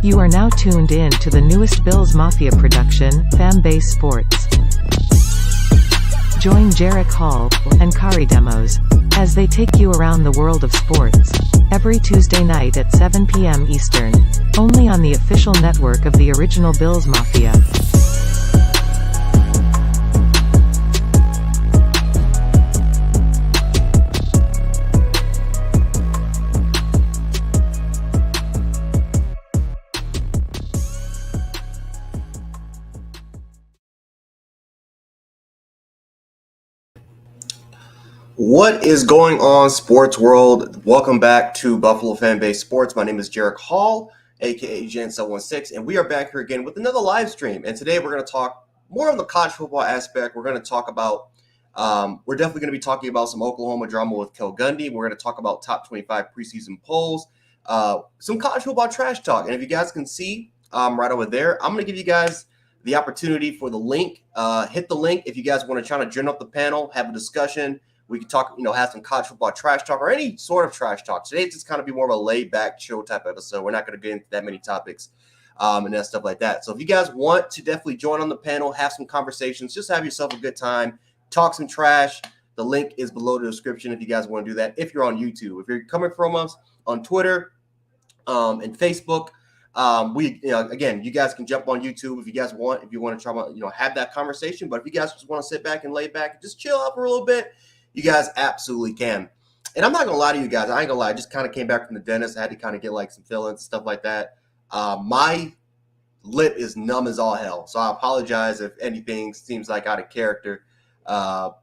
You are now tuned in to the newest Bills Mafia production, Fanbase Sports. Join Jarek Hall and Kari Demos as they take you around the world of sports every Tuesday night at 7 p.m. Eastern, only on the official network of the original Bills Mafia. What is going on, sports world? Welcome back to Buffalo Fanbase Sports. My name is Jarek Hall, aka Jan716, and we are back here again with another live stream. And today we're going to talk more on the college football aspect. We're going to talk about, we're definitely going to be talking about some Oklahoma drama with Cale Gundy. We're going to talk about top 25 preseason polls, some college football trash talk. And if you guys can see right over there, I'm going to give you guys the opportunity for the link. Hit the link if you guys want to try to join up the panel, have a discussion. We could talk, have some college football trash talk or any sort of trash talk. Today it's just kind of be more of a laid back, chill type episode. We're not going to get into that many topics and that stuff like that. So if you guys want to definitely join on the panel, have some conversations, just have yourself a good time, talk some trash. The link is below the description if you guys want to do that. If you're on YouTube, if you're coming from us on Twitter and Facebook, again, you guys can jump on YouTube if you guys want. If you want to try to, have that conversation. But if you guys just want to sit back and lay back and just chill out for a little bit, you guys absolutely can. And I'm not going to lie to you guys. I ain't going to lie. I just kind of came back from the dentist. I had to kind of get like some fillings and stuff like that. My lip is numb as all hell. So I apologize if anything seems like out of character. That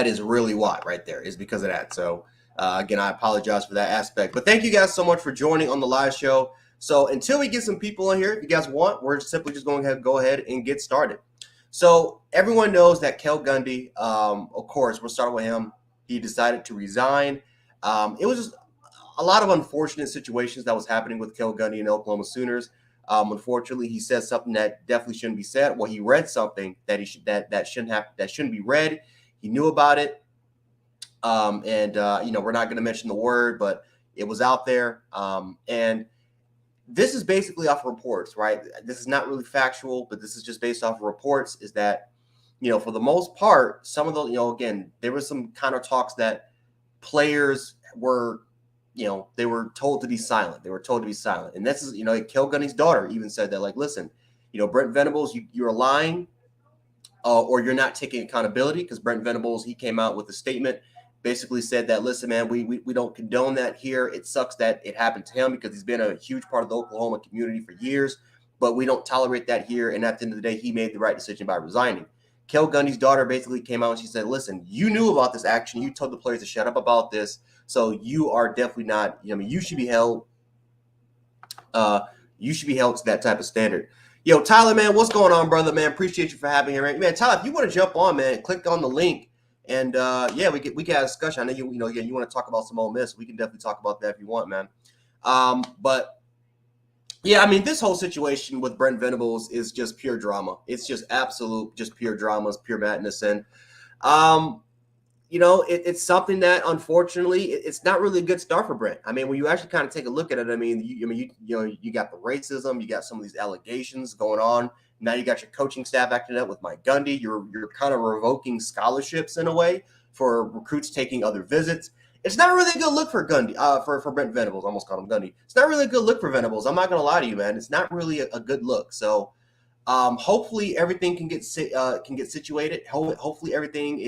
is really why right there is because of that. So again, I apologize for that aspect. But thank you guys so much for joining on the live show. So until we get some people in here, if you guys want, we're simply just going to go ahead and get started. So everyone knows that Cale Gundy, of course, we'll start with him. He decided to resign. It was just a lot of unfortunate situations that was happening with Cale Gundy and the Oklahoma Sooners. Unfortunately, he said something that definitely shouldn't be said. Well, he read something that he should that shouldn't be read. He knew about it, we're not going to mention the word, but it was out there, and this is basically off of reports, right? This is not really factual, but this is just based off of reports, is that, for the most part, some of the, again, there was some kind of talks that players were, they were told to be silent. They were told to be silent. And this is, Cale Gundy's daughter even said that, like, listen, Brent Venables, you're lying or you're not taking accountability, because Brent Venables, he came out with a statement, basically said that, listen, man, we don't condone that here. It sucks that it happened to him because he's been a huge part of the Oklahoma community for years, but we don't tolerate that here. And at the end of the day, he made the right decision by resigning. Cale Gundy's daughter basically came out and she said, listen, you knew about this action. You told the players to shut up about this. So you are definitely not, you should be held. You should be held to that type of standard. Yo, Tyler, man, what's going on, brother, man? Appreciate you for having me, man. Tyler, if you want to jump on, man, click on the link. And we can have a discussion. I know you want to talk about some Ole Miss. We can definitely talk about that if you want, man. But yeah, I mean, this whole situation with Brent Venables is just pure drama. It's just absolute, just pure drama, it's pure madness, and it's something that unfortunately it's not really a good start for Brent. I mean, when you actually kind of take a look at it, you got the racism, you got some of these allegations going on. Now you got your coaching staff acting up with Mike Gundy. You're kind of revoking scholarships in a way for recruits taking other visits. It's not really a good look for Gundy, for Brent Venables. I almost called him Gundy. It's not really a good look for Venables. I'm not going to lie to you, man. It's not really a good look. So hopefully everything can get situated. Hopefully everything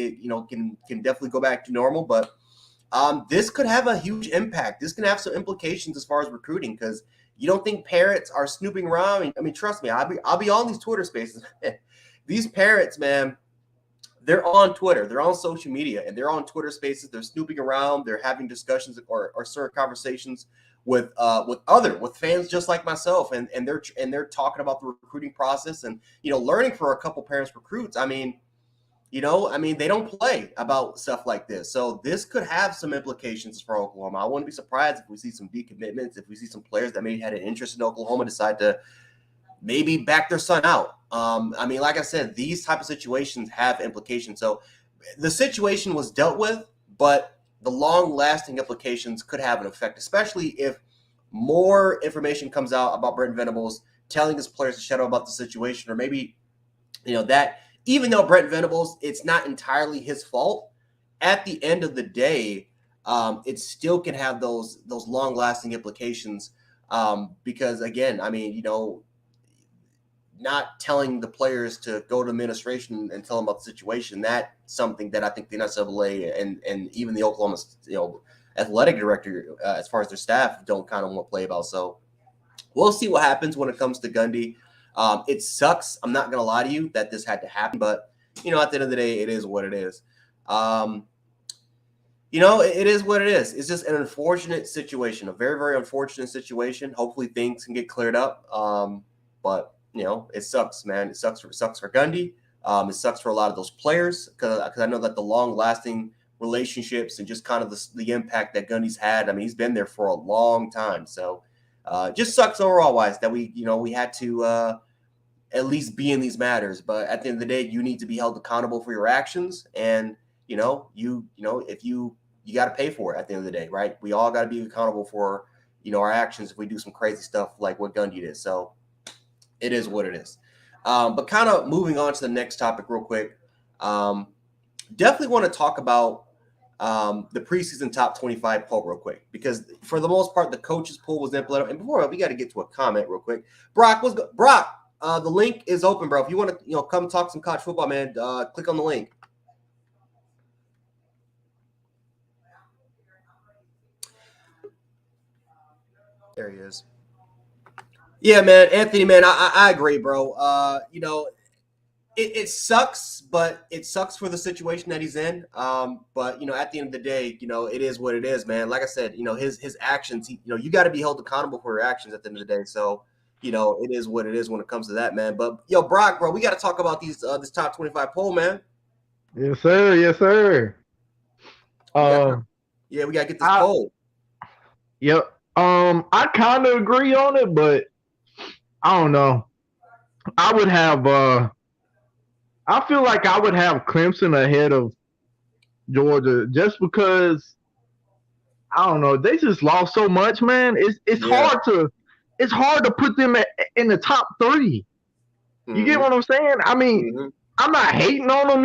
can definitely go back to normal. But this could have a huge impact. This can have some implications as far as recruiting, because you don't think parents are snooping around? I mean, trust me, I'll be on these Twitter spaces. These parents, man, they're on Twitter, they're on social media, and they're on Twitter spaces. They're snooping around. They're having discussions or certain conversations with fans just like myself, and they're talking about the recruiting process and learning for a couple parents recruits. I mean, they don't play about stuff like this. So this could have some implications for Oklahoma. I wouldn't be surprised if we see some decommitments, if we see some players that maybe had an interest in Oklahoma decide to maybe back their son out. Like I said, these type of situations have implications. So the situation was dealt with, but the long-lasting implications could have an effect, especially if more information comes out about Brent Venables telling his players to shut up about the situation, or maybe, that even though Brent Venables, it's not entirely his fault, at the end of the day, it still can have those long-lasting implications, because, again, I mean, not telling the players to go to administration and tell them about the situation, that's something that I think the NCAA and even the Oklahoma, athletic director, as far as their staff, don't kind of want to play about. So we'll see what happens when it comes to Gundy. It sucks. I'm not going to lie to you that this had to happen, but, at the end of the day, it is what it is. It is what it is. It's just an unfortunate situation, a very, very unfortunate situation. Hopefully things can get cleared up. But, it sucks, man. It sucks for Gundy. It sucks for a lot of those players because I know that the long-lasting relationships and just kind of the impact that Gundy's had. I mean, he's been there for a long time. So just sucks overall wise that we had to at least be in these matters. But at the end of the day, you need to be held accountable for your actions. And, if you got to pay for it at the end of the day, right? We all got to be accountable for, our actions if we do some crazy stuff like what Gundy did. So it is what it is. But kind of moving on to the next topic real quick. Definitely want to talk about the preseason top 25 poll real quick, because for the most part, the coaches poll was implemented. And before we got to get to a comment real quick. Brock, the link is open, bro. If you want to, come talk some college football, man, click on the link. There he is. Yeah, man, Anthony, man, I agree, bro. It sucks, but it sucks for the situation that he's in. But at the end of the day, it is what it is, man. Like I said, his actions, you got to be held accountable for your actions at the end of the day. So, it is what it is when it comes to that, man. But Brock, bro, we got to talk about this top 25 poll, man. Yes, sir. Yes, sir. We got to get this poll. Yep. I kind of agree on it, but I don't know. I would have. I feel like I would have Clemson ahead of Georgia just because I don't know. They just lost so much, man. It's hard to put them in the top 3. You get what I'm saying? I mean, I'm not hating on them.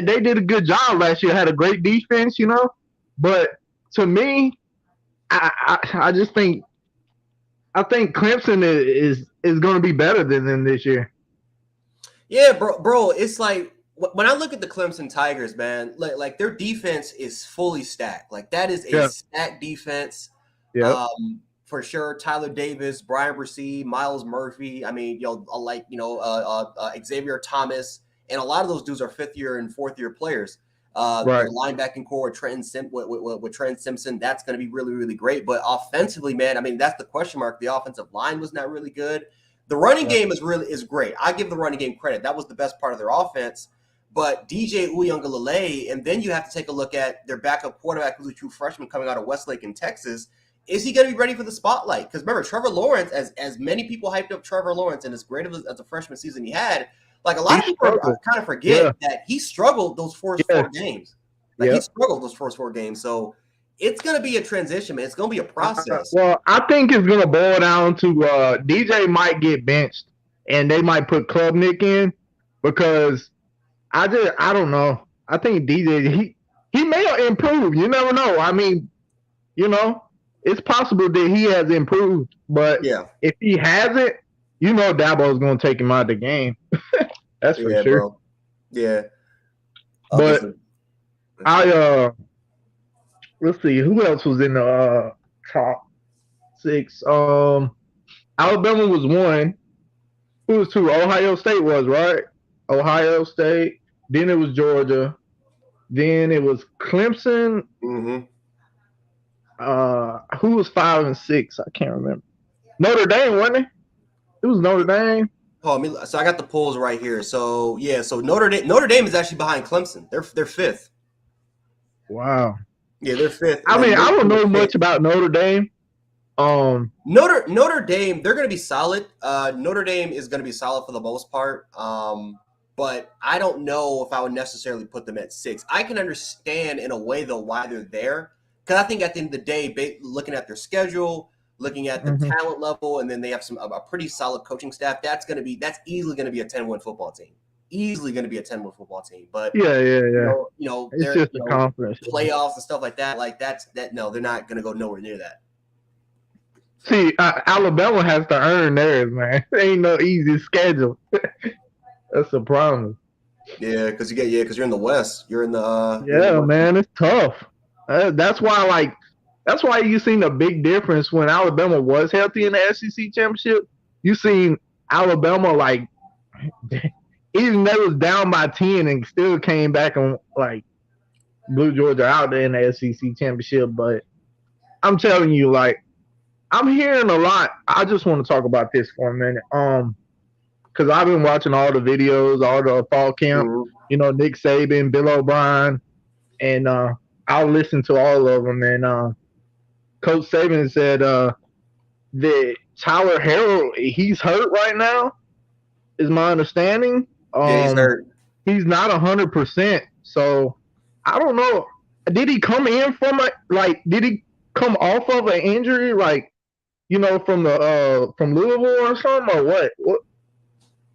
They did a good job last year. Had a great defense, But to me, I just think Clemson is going to be better than them this year. Yeah, bro. It's like when I look at the Clemson Tigers, man, like their defense is fully stacked. Like that is a stacked defense. Yeah. For sure. Tyler Davis, Brian Bresee, Miles Murphy. I mean, Xavier Thomas, and a lot of those dudes are 5th year and 4th year players. Right. The linebacking core with Trent Simpson, that's going to be really, really great. But offensively, man, I mean, that's the question mark. The offensive line was not really good. The running game is great. I give the running game credit. That was the best part of their offense. But DJ Uiagalelei, and then you have to take a look at their backup quarterback, who's a true freshman coming out of Westlake in Texas. Is he going to be ready for the spotlight? Because remember, Trevor Lawrence, as many people hyped up Trevor Lawrence and as great as a freshman season he had, like a lot of people kind of forget that he struggled those first 4 games. He struggled those first 4 games. So it's going to be a transition, man. It's going to be a process. Well, I think it's going to boil down to DJ might get benched, and they might put Klubnik in because I don't know. I think DJ he may improve. You never know. I mean, it's possible that he has improved, but if he hasn't, Dabo's going to take him out of the game. That's for sure. Bro. Yeah. But let's see, who else was in the top 6? Alabama was 1. Who was 2? Ohio State was, right? Ohio State. Then it was Georgia. Then it was Clemson. Mm-hmm. Who was 5 and 6? I can't remember. Notre Dame, wasn't it? It was Notre Dame. Oh, so I got the polls right here. So so Notre Dame is actually behind Clemson. They're 5th. Wow. Yeah, they're 5th. I mean, I don't know much about Notre Dame. Notre Dame, they're going to be solid. Notre Dame is going to be solid for the most part. But I don't know if I would necessarily put them at 6. I can understand in a way though why they're there, because I think at the end of the day, looking at their schedule, looking at the talent level, and then they have a pretty solid coaching staff. That's easily going to be a 10-win football team. Easily going to be a 10-win football team. But yeah. you know, It's they're just a confidence playoffs and stuff like that. Like no, they're not going to go nowhere near that. See, Alabama has to earn theirs, man. It ain't no easy schedule. That's the problem. Yeah, because you're in the West. You're in the man, it's tough. That's why you seen a big difference when Alabama was healthy in the SEC championship. You seen Alabama like even they was down by 10 and still came back and like blew Georgia out there in the SEC championship. But I'm telling you, like, I'm hearing a lot. I just want to talk about this for a minute. Because I've been watching all the videos, all the fall camp, Nick Saban, Bill O'Brien, and I'll listen to all of them. And Coach Saban said that Tyler Harrell, he's hurt right now, is my understanding. He's hurt. He's not 100%. So I don't know. Did he come in from did he come off of an injury, from Louisville or something, or what?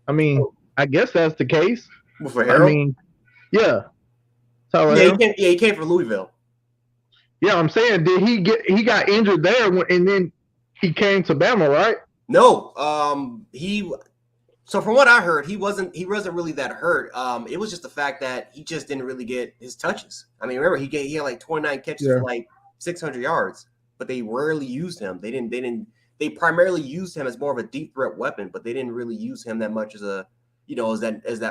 I mean, I guess that's the case. For Harrell? I mean, yeah. He came from Louisville. Yeah, I'm saying, he got injured there and then he came to Bama, right? No. So from what I heard, he wasn't really that hurt. It was just the fact that he just didn't really get his touches. I mean, remember he had like 29 catches for like 600 yards, but they rarely used him. They primarily used him as more of a deep threat weapon, but they didn't really use him that much as that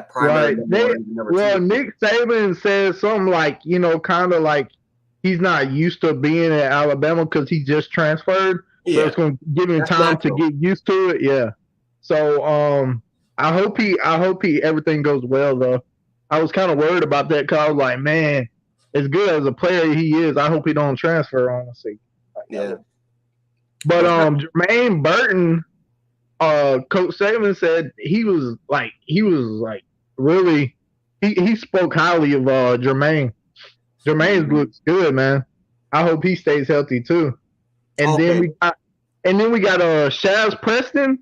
primary. Right. Nick Saban said something like, kind of like he's not used to being at Alabama because he just transferred. Yeah. So it's going to give him time to get used to it. Yeah. So I hope everything goes well though. I was kind of worried about that because I was like, man, as good as a player he is, I hope he don't transfer, honestly. Yeah. But Jermaine Burton, Coach Saban said he was really he spoke highly of Jermaine. Jermaine looks good, man. I hope he stays healthy too. And then we got Shaz Preston.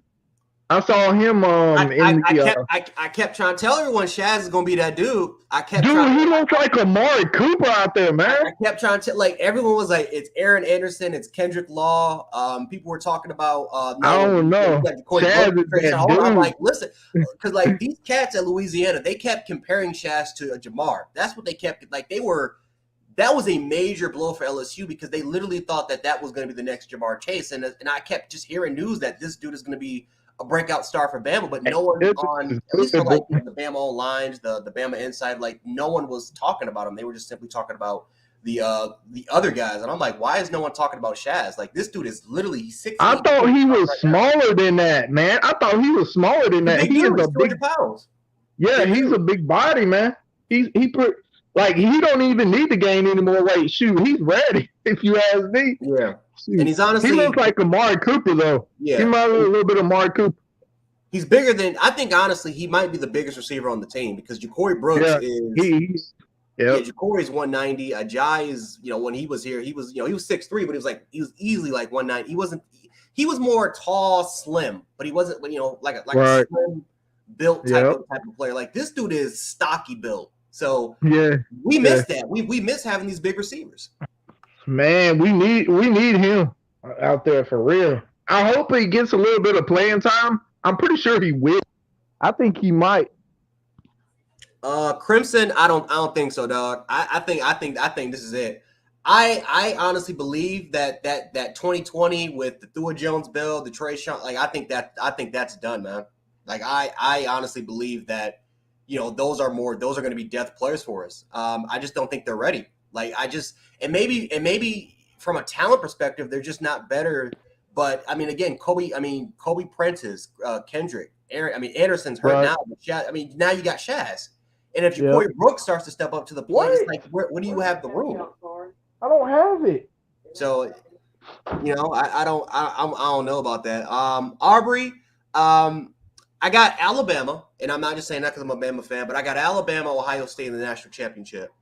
I saw him I kept trying to tell everyone Shaz is gonna be that dude. He looks like Amari Cooper out there, man. I kept trying to everyone was like, it's Aaron Anderson, it's Kendrick Law. People were talking about I don't know. I'm like, listen, because like these cats at Louisiana, they kept comparing Shaz to Jamar. That's what they kept that was a major blow for LSU because they literally thought that was going to be the next Jamar Chase, and I kept just hearing news that this dude is going to be a breakout star for Bama, but no one on, at least for like the Bama lines, the Bama inside, like no one was talking about him. They were just simply talking about the other guys, and I'm like, why is no one talking about Shaz? Like this dude is literally 6'8". I thought he was smaller than that, man. I thought he was smaller than that. He is a big pounds. Yeah, he's a big body, man. He don't even need to gain any more weight. Shoot, he's ready. If you ask me. Yeah. And he's honestly, he looks like Amari Cooper, though. Yeah, he might look a little bit of Amari Cooper. He's bigger than I think. Honestly, he might be the biggest receiver on the team because Ja'Cory Brooks is. Ja'Cory's 190. Ajay is, when he was here, he was 6'3", but he was easily like 190. He was more tall, slim, but he wasn't like a slim built type of player. Like this dude is stocky built. So we miss that. We miss having these big receivers. Man, we need him out there for real. I hope he gets a little bit of playing time. I'm pretty sure he will. I think he might. Crimson, I don't think so, dog. I think this is it. I honestly believe that 2020 with the Thua Jones build, the Trey Sean, I think that's done, man. Like I honestly believe that those are going to be depth players for us. I just don't think they're ready. And maybe from a talent perspective, they're just not better. But I mean, again, Kobe Prentice, Kendrick, Anderson's hurt now. But now you got Shaz, and if Ja'Cory Brooks starts to step up to the plate, it's like, where do you have the room? I don't have it. So, I don't know about that. Aubrey, I got Alabama, and I'm not just saying that because I'm a Bama fan, but I got Alabama, Ohio State in the national championship.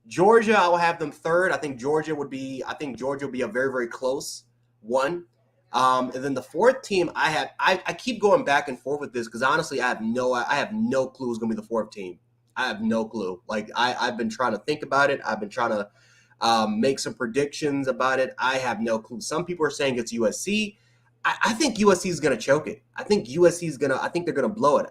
Georgia, I will have them third. I think Georgia will be a very, very close one. And then the fourth team I keep going back and forth with this because honestly I have no clue who's gonna be the fourth team. I have no clue. Like I've been trying to think about it. I've been trying to make some predictions about it. I have no clue. Some people are saying it's USC. I think USC is going to choke it. I think they're going to blow it.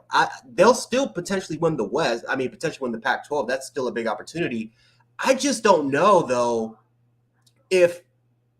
They'll still potentially win the West. I mean, potentially win the Pac-12. That's still a big opportunity. I just don't know though if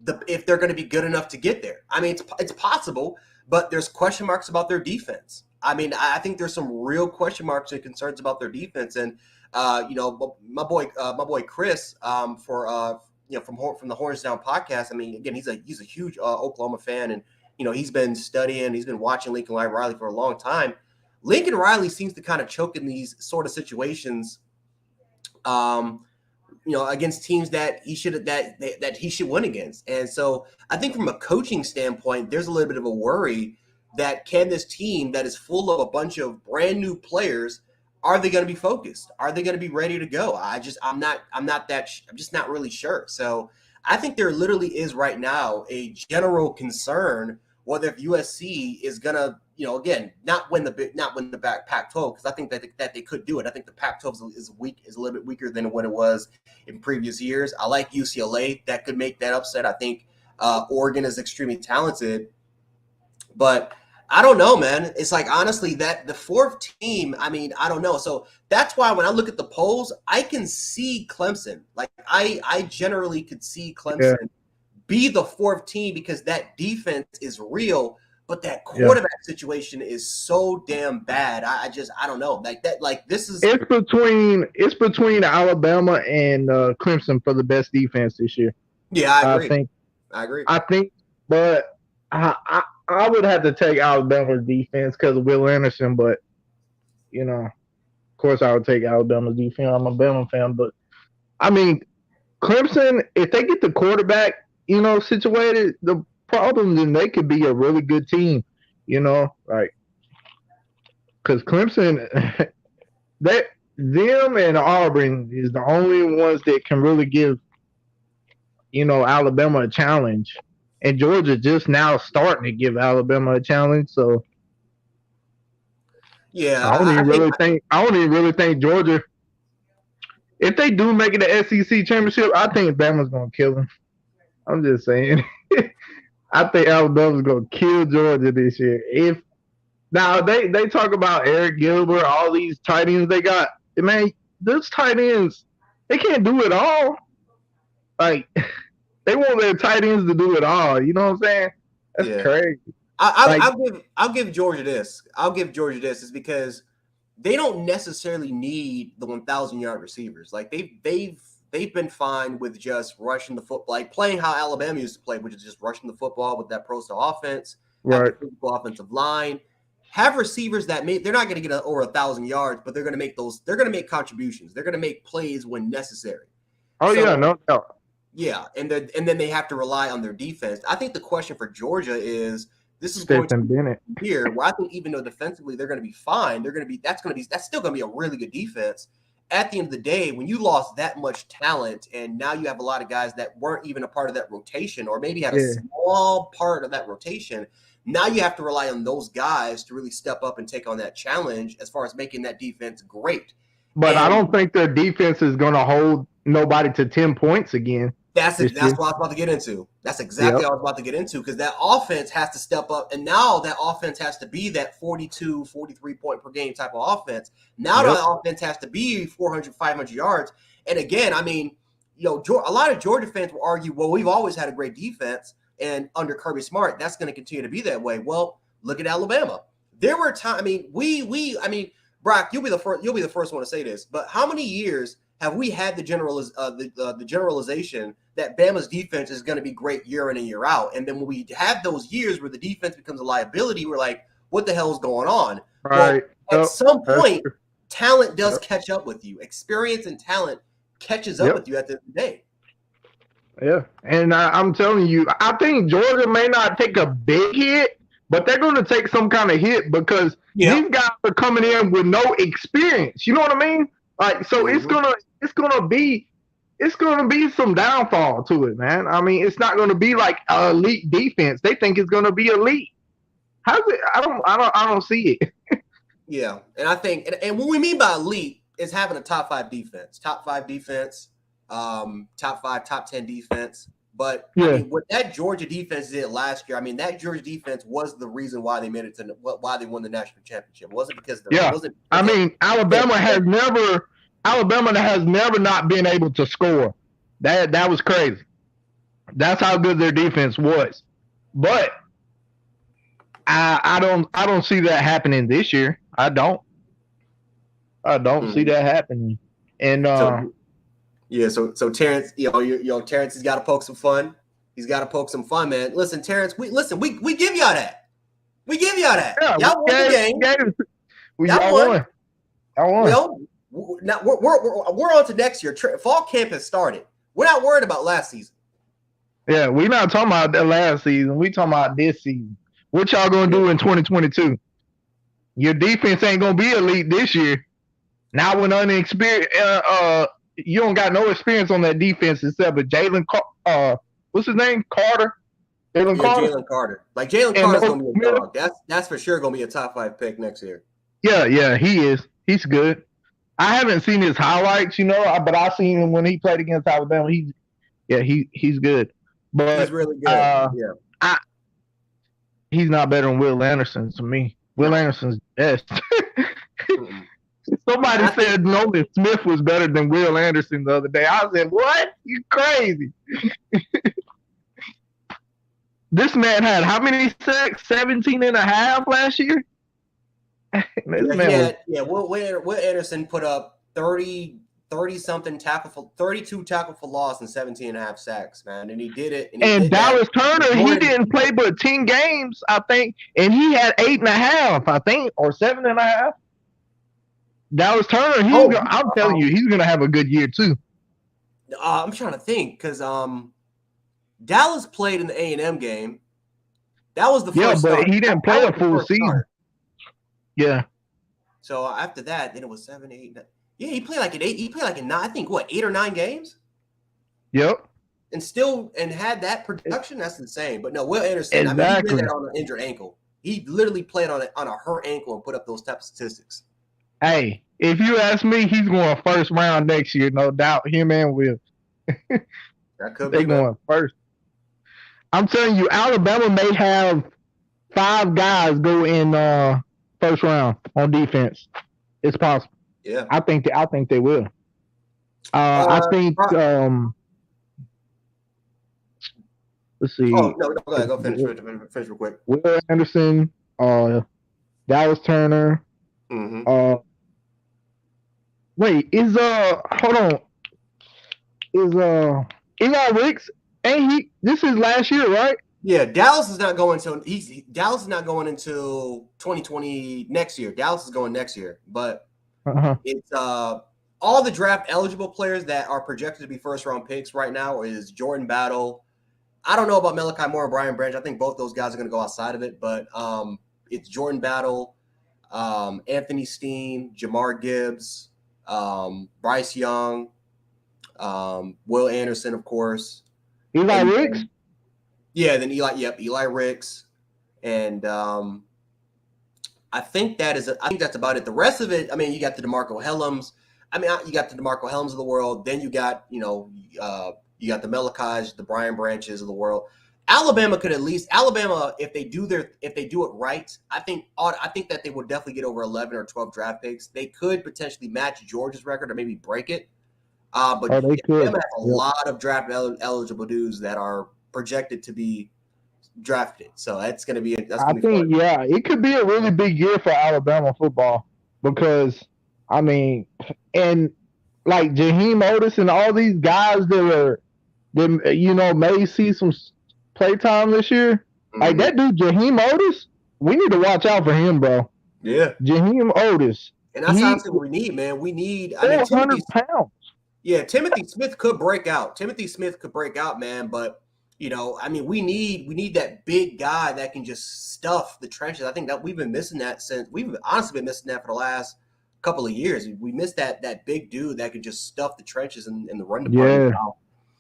they're going to be good enough to get there. I mean, it's possible, but there's question marks about their defense. I mean, I think there's some real question marks and concerns about their defense. And my boy Chris from the Horns Down podcast. I mean, again, he's a huge Oklahoma fan, and he's been studying, he's been watching Lincoln Riley for a long time. Lincoln Riley seems to kind of choke in these sort of situations, against teams that he should win against. And so I think from a coaching standpoint, there's a little bit of a worry that can this team that is full of a bunch of brand new players, are they going to be focused? Are they going to be ready to go? I'm just not really sure. So I think there literally is right now a general concern whether if USC is going to, again, not win the Pac-12, because I think that they could do it. I think the Pac-12 is a little bit weaker than what it was in previous years. I like UCLA. That could make that upset. I think Oregon is extremely talented, but I don't know, man. It's like, honestly, that the fourth team, I mean, I don't know. So that's why when I look at the polls, I can see Clemson. Like I generally could see Clemson be the fourth team because that defense is real, but that quarterback situation is so damn bad. I don't know. It's between Alabama and Clemson for the best defense this year. Yeah, I agree. I think, but I would have to take Alabama's defense because of Will Anderson, but of course I would take Alabama's defense. I'm a Bama fan, but I mean, Clemson, if they get the quarterback, situated, the problem, then they could be a really good team, like, because Clemson, them and Auburn is the only ones that can really give, Alabama a challenge. And Georgia just now starting to give Alabama a challenge, so yeah, I don't even really think Georgia. If they do make it the SEC championship, I think Bama's gonna kill them. I'm just saying. I think Alabama's gonna kill Georgia this year. Now they talk about Eric Gilbert, all these tight ends they got. Man, those tight ends, they can't do it all. Like. They want their tight ends to do it all. You know what I'm saying? That's crazy. I'll give Georgia this. Is because they don't necessarily need the 1,000-yard receivers. Like they've been fine with just rushing the football, like playing how Alabama used to play, which is just rushing the football with that pro-style offense, right? Physical offensive line. Have receivers that they're not going to get over 1,000 yards, but they're going to make those. They're going to make contributions. They're going to make plays when necessary. Oh yeah, no doubt. Yeah, and then they have to rely on their defense. I think the question for Georgia is this is going to be here where I think even though defensively they're going to be fine, that's still going to be a really good defense. At the end of the day, when you lost that much talent and now you have a lot of guys that weren't even a part of that rotation or maybe had a small part of that rotation, now you have to rely on those guys to really step up and take on that challenge as far as making that defense great. But I don't think their defense is going to hold nobody to 10 points again. That's what I was about to get into. That's exactly what I was about to get into because that offense has to step up, and now that offense has to be that 42, 43 point per game type of offense. Now that offense has to be 400, 500 yards. And again, I mean, a lot of Georgia fans will argue, well, we've always had a great defense, and under Kirby Smart, that's going to continue to be that way. Well, look at Alabama. There were times. I mean, Brock, you'll be the first one to say this, but how many years have we had the generalization that Bama's defense is going to be great year in and year out? And then when we have those years where the defense becomes a liability, we're like, what the hell is going on? Right. Well, at some point, talent does catch up with you. Experience and talent catches up with you at the end of the day. Yeah. And I'm telling you, I think Georgia may not take a big hit, but they're going to take some kind of hit because these guys are coming in with no experience. You know what I mean? Like, so it's gonna it's going to be some downfall to it, man. I mean, it's not going to be like an elite defense. They think it's going to be elite. How's it? I don't see it. Yeah, and I think, and what we mean by elite is having a top 5 defense, top 5, top 10 defense. But Yeah. I mean, what that Georgia defense did last year, I mean, that Georgia defense was the reason why they made it to why they won the national championship. It wasn't because Alabama has never not been able to score. That was crazy. That's how good their defense was. But I don't see that happening this year. I don't see that happening. And so Terrence, Terrence has got to poke some fun. He's got to poke some fun, man. Listen, Terrence, we give y'all that. We give y'all that. Yeah, y'all won the game. Y'all won. Well, now we're on to next year. Fall camp has started. We're not worried about last season. Yeah, we're not talking about the last season. We're talking about this season. What y'all gonna do in 2022? Your defense ain't gonna be elite this year. Now when unexperienced, you don't got no experience on that defense except for Jalen. What's his name? Carter. Jalen Carter. Like Jalen Carter's gonna be a dog. That's for sure gonna be a top 5 pick next year. Yeah, he is. He's good. I haven't seen his highlights, but I seen him when he played against Alabama. He's good. But he's really good. He's not better than Will Anderson to me. Will Anderson's best. Somebody said Nolan Smith was better than Will Anderson the other day. I said, what? You crazy. This man had how many sacks? 17 and a half last year? Will Anderson put up 30-something 32 tackle for loss and 17 and a half sacks, man. And he did it. And Dallas Turner, he didn't play but 10 games, I think. And he had 8.5, I think, or 7.5. Dallas Turner, I'm telling you, he's going to have a good year, too. I'm trying to think, because Dallas played in the A&M game. That was the first but he didn't play a full season. Start. Yeah. So after that, then it was 7, 8, 9. Yeah, he played like 8. He played like 9. I think 8 or 9 games. Yep. And had that production. That's insane. But no, Will Anderson. Exactly. I mean, he did that on an injured ankle. He literally played on a hurt ankle and put up those type of statistics. Hey, if you ask me, he's going first round next year, no doubt. Him and Will. That could be. They're going first. I'm telling you, Alabama may have 5 guys go in first round on defense. It's possible. Yeah, I think they will. I think. Let's see. Oh no, go ahead. Go finish real quick. Will Anderson, Dallas Turner. Mm-hmm. Wait, hold on. Is Eli Ricks? Ain't he? This is last year, right? Yeah, Dallas is not going until 2020 next year. Dallas is going next year, but it's all the draft eligible players that are projected to be first round picks right now is Jordan Battle. I don't know about Malachi Moore and Brian Branch. I think both those guys are going to go outside of it, but it's Jordan Battle, Anthony Steen, Jamar Gibbs, Bryce Young, Will Anderson, of course. Eli Ricks? Yeah, then Eli Ricks. And I think that's about it. The rest of it, I mean, you got the DeMarco Helms. You got the DeMarco Helms of the world. Then you got, you got the Malachis, the Brian Branches of the world. Alabama, if they do it right, I think that they will definitely get over 11 or 12 draft picks. They could potentially match Georgia's record or maybe break it. But they could. Alabama has a lot of draft eligible dudes that are projected to be drafted. So that's going to be fun. Yeah, it could be a really big year for Alabama football because, and like Jaheim Otis and all these guys that may see some play time this year. Mm-hmm. Like that dude, Jaheim Otis, we need to watch out for him, bro. Yeah. Jaheim Otis. And that's honestly what we need, man. We need 400 pounds. Yeah, Timothy Smith could break out. Man, but we need that big guy that can just stuff the trenches. I think that we've honestly been missing that for the last couple of years. We missed that big dude that could just stuff the trenches in the run department. Yeah. Wow.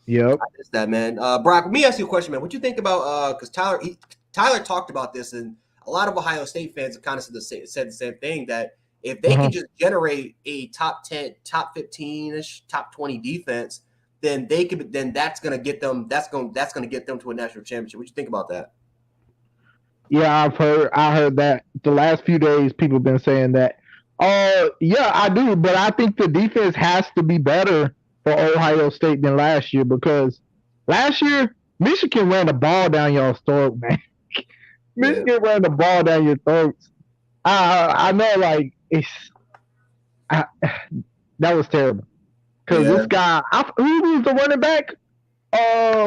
Yep. I missed that, man. Brock, let me ask you a question, man. What do you think about because Tyler talked about this, and a lot of Ohio State fans have kind of said the same thing, that if they can just generate a top 10, top 15-ish, top 20 defense, then that's going to get them to a national championship. What do you think about that? Yeah, I heard that the last few days people have been saying that. Yeah, I do, but I think the defense has to be better for Ohio State than last year, because last year Michigan ran the ball down y'all's throat, man. Michigan ran the ball down your throats. I know, like that was terrible. Because this guy, who was the running back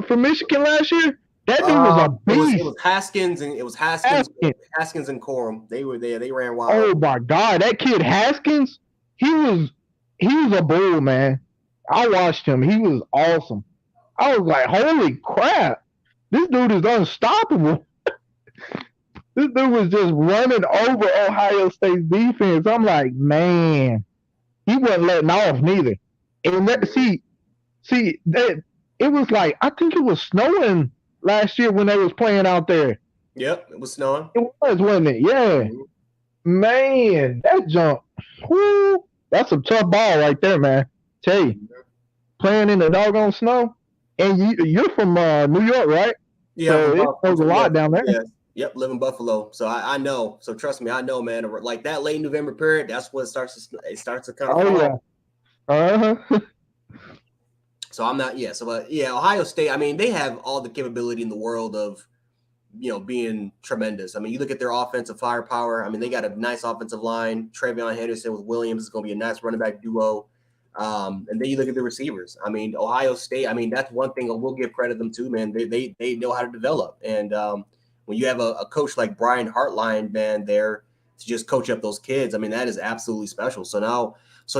for Michigan last year? That dude was a beast. It was Haskins and Haskins and Corum. They were there. They ran wild. Oh my God, that kid Haskins, he was a bull, man. I watched him. He was awesome. I was like, holy crap, this dude is unstoppable. This dude was just running over Ohio State's defense. I'm like, man, he wasn't letting off neither. And it was like, I think it was snowing last year when they was playing out there. Yep, it was snowing. It was, wasn't it? Yeah. Mm-hmm. Man, that jump. Whoo, that's a tough ball right there, man. Tell you. Playing in the doggone snow. And you're from New York, right? Yeah. So it snows a lot down there. Yeah. Yep, live in Buffalo. So I know. So trust me, I know, man. Like that late November period, that's when it starts to kind of fall. Yeah. So I'm not, So, Ohio State, I mean, they have all the capability in the world of, being tremendous. I mean, you look at their offensive firepower. I mean, they got a nice offensive line. Travion Henderson with Williams is going to be a nice running back duo. And then you look at the receivers. I mean, Ohio State, I mean, that's one thing we'll give credit them to, man. They know how to develop. And when you have a coach like Brian Hartline, man, there to just coach up those kids, I mean, that is absolutely special. So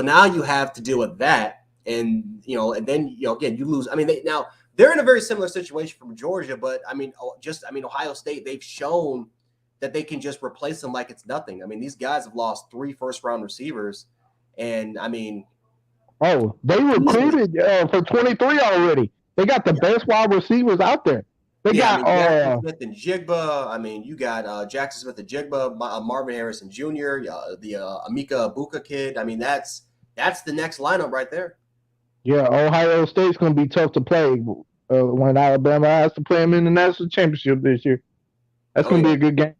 now you have to deal with that. And, and then, again, you lose. I mean, they're in a very similar situation from Georgia, but Ohio State, they've shown that they can just replace them like it's nothing. I mean, these guys have lost 3 first-round receivers. And, I mean. Oh, they recruited for 23 already. They got the best wide receivers out there. They got Jackson Smith and Jigba. I mean, you got Jackson Smith and Jigba, Marvin Harrison Jr., the Amika Abuka kid. I mean, that's the next lineup right there. Yeah, Ohio State's going to be tough to play when Alabama has to play them in the national championship this year. That's going to be a good game.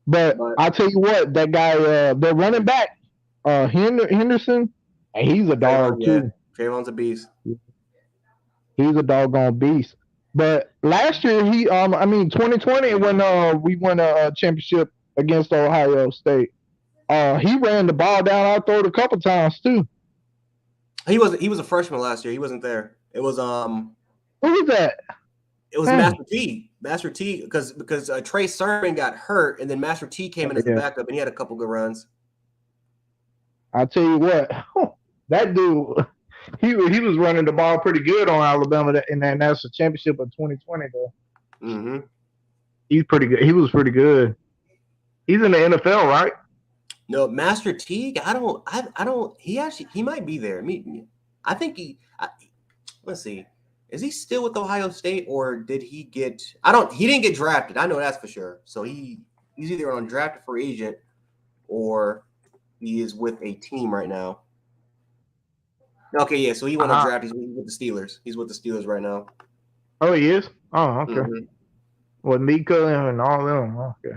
But I'll tell you what, that guy, their running back, Henderson, he's a dog too. Trayvon's a beast. He's a doggone beast. But last year, 2020, when we won a championship against Ohio State, he ran the ball down our throat a couple times too. He was a freshman last year. He wasn't there. It was who was that? It was Master T, because Trey Sermon got hurt, and then Master T came in as the backup, and he had a couple good runs. I'll tell you what, that dude, he was running the ball pretty good on Alabama in that national championship of 2020, though. Mm-hmm. He's pretty good. He was pretty good. He's in the NFL, right? No, Master Teague. I don't. He might be there. I think let's see. Is he still with Ohio State, or did he get? He didn't get drafted. I know that's for sure. So he's either on drafted free agent, or he is with a team right now. Okay, yeah. So he went on draft. He's with the Steelers. He's with the Steelers right now. Oh, he is. Oh, okay. Mm-hmm. With Mika and all them. Okay.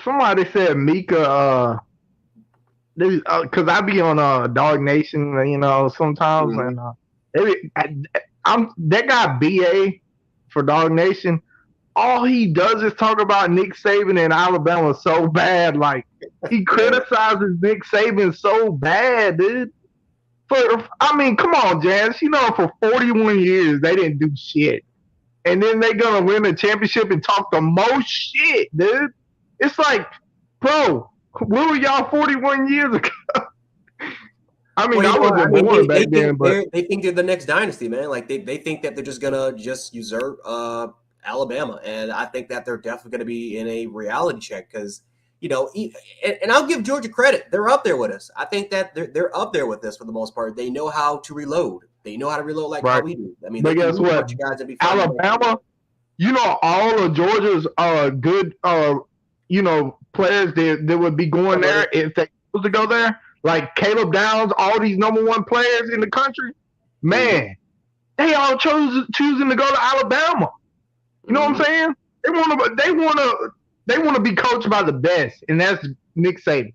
Somebody said Mika, because I be on Dog Nation, sometimes, and I'm that guy BA for Dog Nation. All he does is talk about Nick Saban in Alabama so bad. Like, he criticizes Nick Saban so bad, dude. Come on, Jazz. For 41 years they didn't do shit, and then they gonna win a championship and talk the most shit, dude. It's like, bro, where were y'all 41 years ago? I wasn't born back then, but they think they're the next dynasty, man. Like they think that they're just gonna usurp Alabama, and I think that they're definitely gonna be in a reality check because and I'll give Georgia credit. They're up there with us. I think that they're up there with us for the most part. They know how to reload. They know how to reload like how we do. I mean, but they can guess move a what? bunch of guys and be fine. Alabama, all of Georgia's good players that would be going there if they supposed to go there, like Caleb Downs, all these number one players in the country, man, they all choosing to go to Alabama. You know what I'm saying? They want to be coached by the best, and that's Nick Saban.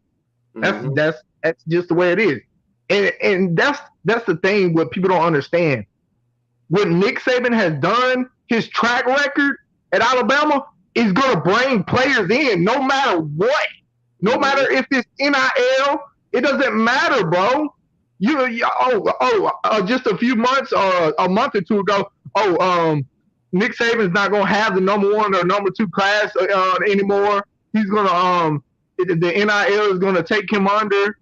That's just the way it is. And that's the thing what people don't understand. What Nick Saban has done, his track record at Alabama is going to bring players in no matter what. No matter if it's NIL, it doesn't matter, bro. Just a few months or a month or two ago, Nick Saban's not going to have the number one or number two class anymore. He's going to the NIL is going to take him under.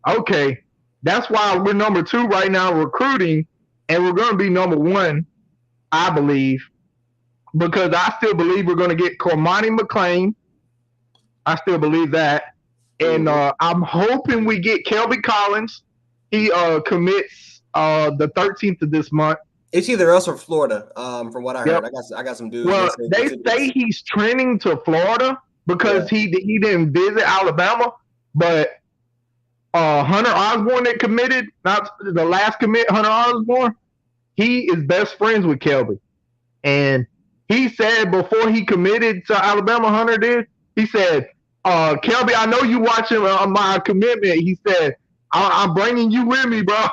Okay, that's why we're number two right now recruiting, and we're going to be number one, I believe, because I still believe we're going to get Cormani McClain. I still believe that, and I'm hoping we get Kelby Collins. He commits the 13th of this month. It's either us or Florida, from what I heard. I got some dudes. Well, they say he's trending to Florida because he didn't visit Alabama, but Hunter Osborne that committed, not the last commit, Hunter Osborne, he is best friends with Kelby. And he said before he committed to Alabama, Hunter did, he said, Kelby, I know you watching my commitment. He said, I'm bringing you with me, bro.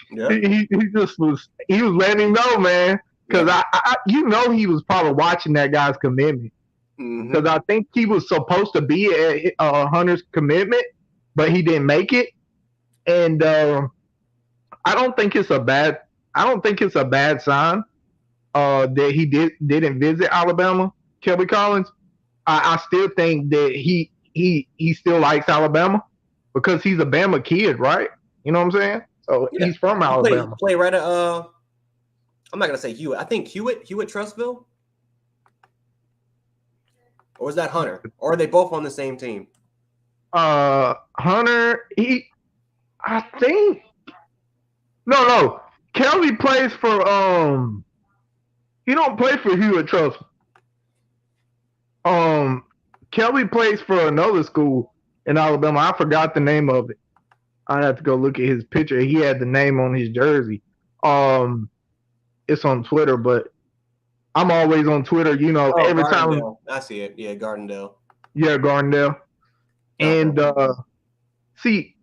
Yeah. He was letting him know, man, because he was probably watching that guy's commitment. Because I think he was supposed to be at Hunter's commitment, but he didn't make it. And I don't think it's a bad sign that he didn't visit Alabama, Kelby Collins. I still think that he still likes Alabama because he's a Bama kid, right? You know what I'm saying? So he's from Alabama. Play right at I'm not gonna say Hewitt. I think Hewitt Trustville. Or is that Hunter? Or are they both on the same team? Hunter, I think no. Kelby plays for he don't play for Hewitt Trustville. Kelby plays for another school in Alabama. I forgot the name of it. I have to go look at his picture. He had the name on his jersey. It's on Twitter, but I'm always on Twitter. Every time I see it. Yeah, Gardendale. Yeah, Gardendale. And see,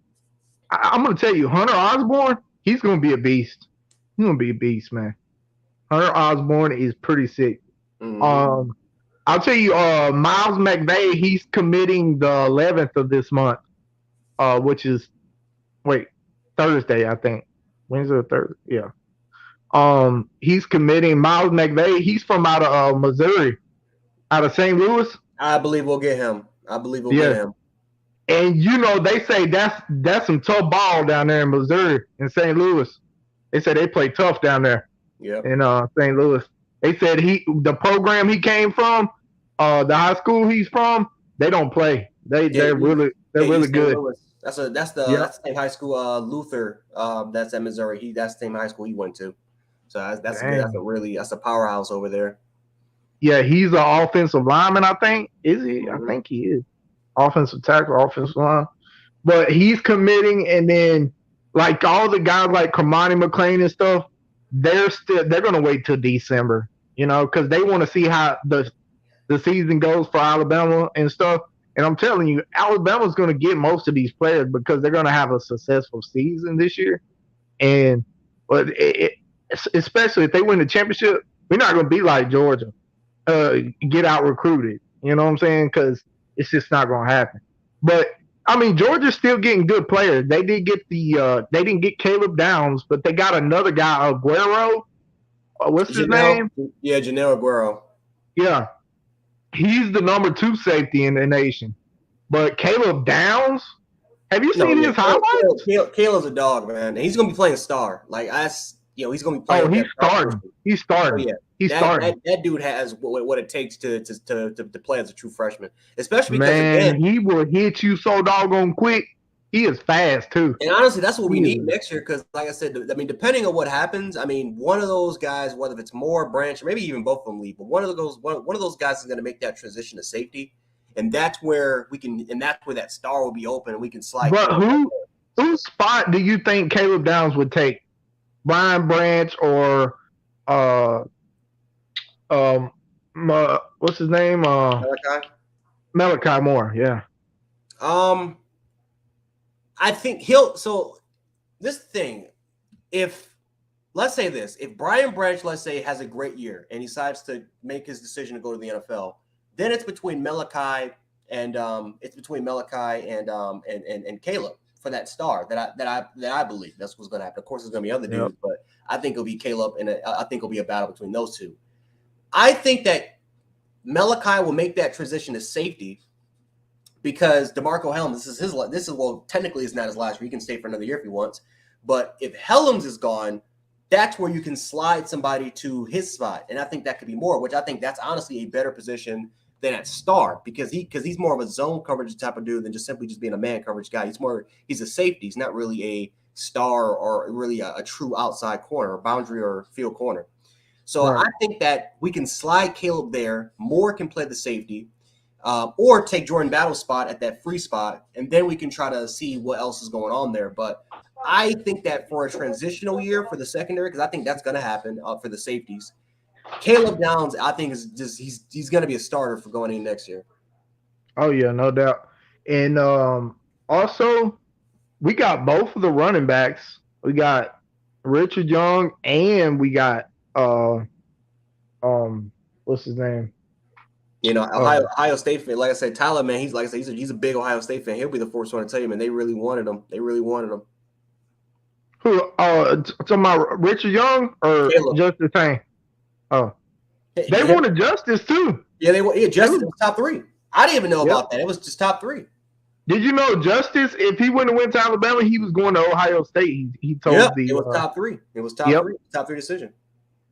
I'm gonna tell you, Hunter Osborne, he's gonna be a beast. He's gonna be a beast, man. Hunter Osborne is pretty sick. I'll tell you, Miles McVay, he's committing the 11th of this month, which is Thursday, I think. Wednesday or Thursday, yeah. He's committing Miles McVay. He's from out of Missouri, out of St. Louis. I believe we'll get him. Get him. And they say that's some tough ball down there in Missouri, in St. Louis. They say they play tough down there. Yeah. In St. Louis. They said the program he came from, the high school he's from, they don't play. They're really good. That's the same high school Luther that's at Missouri. That's the same high school he went to. So that's a powerhouse over there. Yeah, he's an offensive lineman, I think. Is he? I think he is. Offensive tackle, offensive line. But he's committing, and then like all the guys like Cormani McClain and stuff, they're gonna wait till December, because they want to see how the season goes for Alabama and stuff. And I'm telling you, Alabama's going to get most of these players because they're going to have a successful season this year. But especially if they win the championship, we're not going to be like Georgia, get out recruited. You know what I'm saying? Because it's just not going to happen. But I mean, Georgia's still getting good players. They did get they didn't get Caleb Downs, but they got another guy, Aguero. What's his name? Yeah, Janelle Aguero. Yeah. He's the number 2 safety in the nation. But Caleb Downs, have you seen his highlights? Caleb's a dog, man. And he's going to be playing star. Like, he's going to be playing. Oh, he's starting. He's starting. Oh, He's starting. That dude has what it takes to play as a true freshman, especially because Man, again, he will hit you so doggone quick. He is fast too. and honestly, that's what we need next year. Because, like I said, I mean, depending on what happens, I mean, one of those guys, whether it's Moore, Branch, or maybe even both of them leave, but one of those guys is going to make that transition to safety, and that's where that star will be open, and we can slide. But whose spot do you think Caleb Downs would take? Brian Branch or what's his name? Malachi Moore. Yeah. I think this thing, let's say this, if Brian Branch, let's say, has a great year and he decides to make his decision to go to the NFL, then it's between Malachi and Caleb for that star that I believe that's what's going to happen. Of course, there's going to be other dudes, but I think it'll be Caleb, and I think it'll be a battle between those two. I think that Malachi will make that transition to safety because DeMarco Helms, technically it's not his last year. He can stay for another year if he wants. But if Helms is gone, that's where you can slide somebody to his spot. And I think that could be more, which I think that's honestly a better position than at star because he's more of a zone coverage type of dude than just simply just being a man coverage guy. He's a safety. He's not really a star or really a true outside corner or boundary or field corner. So right. I think that we can slide Caleb there. Moore can play the safety. Or take Jordan Battle's spot at that free spot, and then we can try to see what else is going on there. But I think that for a transitional year for the secondary, because I think that's going to happen for the safeties, Caleb Downs, I think is just he's going to be a starter for going in next year. Oh yeah, no doubt. And also, we got both of the running backs. We got Richard Young, and we got what's his name? You know, Ohio State fan. Like I said, Tyler, man, he's a big Ohio State fan. He'll be the first one to tell you, man. They really wanted him. Who? Talking about Richard Young or Caleb. Justice Payne? Oh, they wanted Justice too. Yeah, Justice was top 3. I didn't even know about that. It was just top 3. Did you know Justice? If he wouldn't have went to Alabama, he was going to Ohio State. He told it was top 3. It was top 3. Top 3 decision.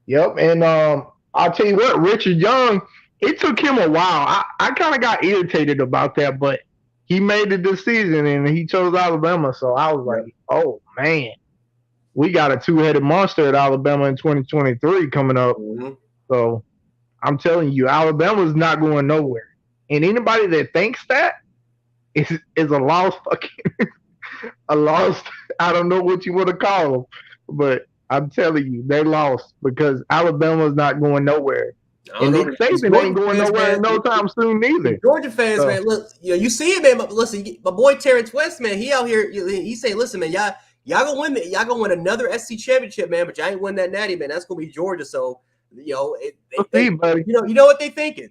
Yep, and I'll tell you what, Richard Young. It took him a while. I kind of got irritated about that, but he made the decision and he chose Alabama. So I was like, oh, man, we got a 2-headed monster at Alabama in 2023 coming up. Mm-hmm. So I'm telling you, Alabama's not going nowhere. And anybody that thinks that is a lost I don't know what you want to call them, but I'm telling you, they lost because Alabama's not going nowhere. And Nick Saban ain't going nowhere no time soon neither. Georgia fans, man, look, you see it, man. Listen, my boy Terrence West, man, he out here. He say, listen, man, y'all gonna win another SC championship, man, but y'all ain't win that natty, man. That's gonna be Georgia. So, buddy. You know what they thinking.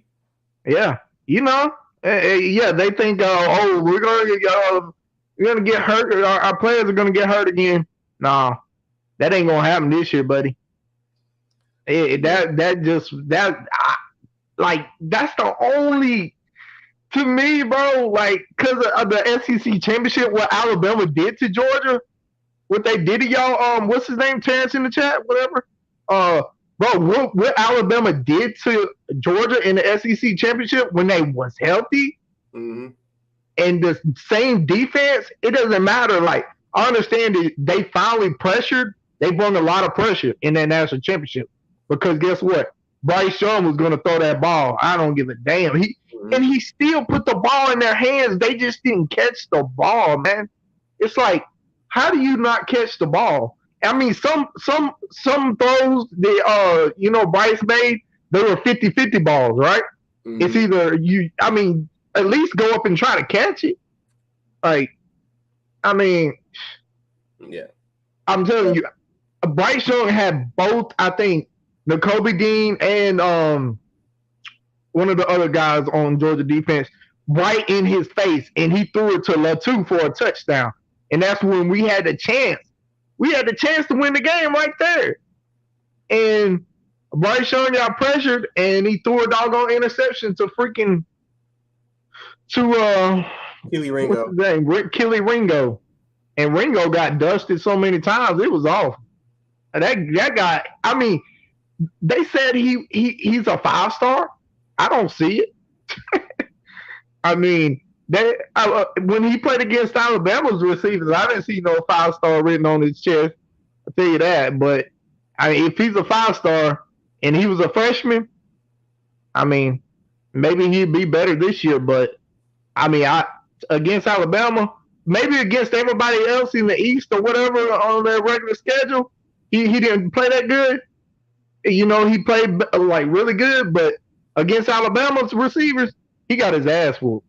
Yeah, they think, we're gonna get hurt. Our players are gonna get hurt again. Nah, that ain't gonna happen this year, buddy. That's the only, to me, bro, like, because of the SEC championship, what Alabama did to Georgia, what they did to y'all, what's his name, Terrence in the chat, whatever, bro, what Alabama did to Georgia in the SEC championship when they was healthy, mm-hmm. and the same defense, it doesn't matter. Like, I understand that they finally they brought a lot of pressure in that national championship. Because guess what? Bryce Young was going to throw that ball. I don't give a damn. And he still put the ball in their hands. They just didn't catch the ball, man. It's like, how do you not catch the ball? I mean, some throws that Bryce made, they were 50-50 balls, right? Mm-hmm. It's either at least go up and try to catch it. Like, yeah. I'm telling you, Bryce Young had both, I think, Nakobe Dean and one of the other guys on Georgia defense right in his face, and he threw it to Latu for a touchdown. And that's when we had the chance. We had the chance to win the game right there. And Bryce Young got pressured, and he threw a doggone interception to Keely Ringo. What's his name? Keely Ringo. And Ringo got dusted so many times, it was awful. That guy, They said he's a 5-star. I don't see it. I mean, when he played against Alabama's receivers, I didn't see no 5-star written on his chest. I'll tell you that. But I mean, if he's a 5-star and he was a freshman, I mean, maybe he'd be better this year. But I mean, I against Alabama, maybe against everybody else in the East or whatever on their regular schedule, he didn't play that good. He played like really good, but against Alabama's receivers, he got his ass whooped.